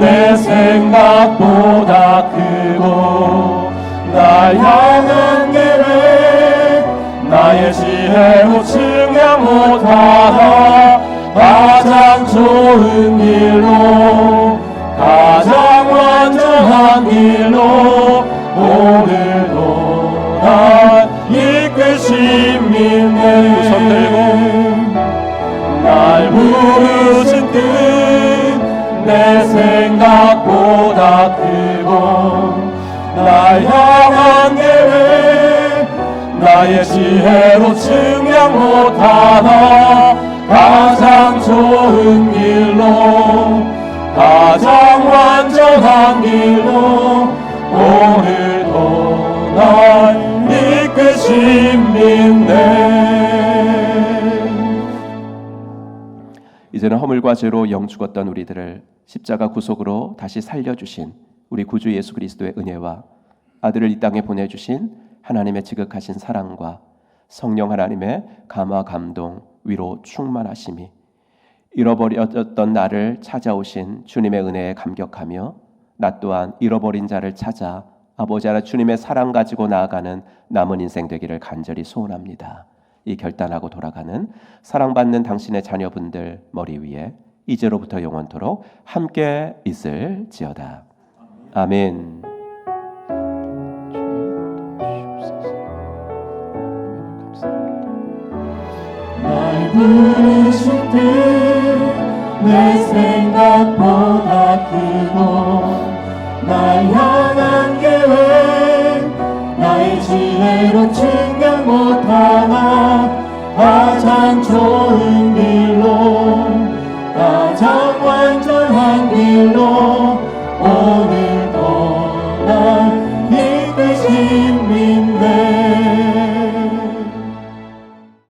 내 생각보다 크고 날 향한 계획 나의 지혜로 측량 못하다. 가장 좋은 길로 가장 완전한 길로 오늘도 날 이끄신 믿네. 손 들고 날 부르신 뜻 내 생각보다 크고 날 향한 계획 나의 지혜로 측량 못하나. 가장 좋은 길로 가장 완전한 길로 오늘도 날 이끄신 믿네. 이제는 허물과 죄로 영 죽었던 우리들을 십자가 구속으로 다시 살려주신 우리 구주 예수 그리스도의 은혜와 아들을 이 땅에 보내주신 하나님의 지극하신 사랑과 성령 하나님의 감화 감동 위로 충만하심이 잃어버렸던 나를 찾아오신 주님의 은혜에 감격하며 나 또한 잃어버린 자를 찾아 아버지 하나 주님의 사랑 가지고 나아가는 남은 인생 되기를 간절히 소원합니다. 이 결단하고 돌아가는 사랑받는 당신의 자녀분들 머리 위에 이제로부터 영원토록 함께 있을지어다. 아멘. 날 부르신 뜻 내 생각보다 크고 날 향한 계획 나의 지혜로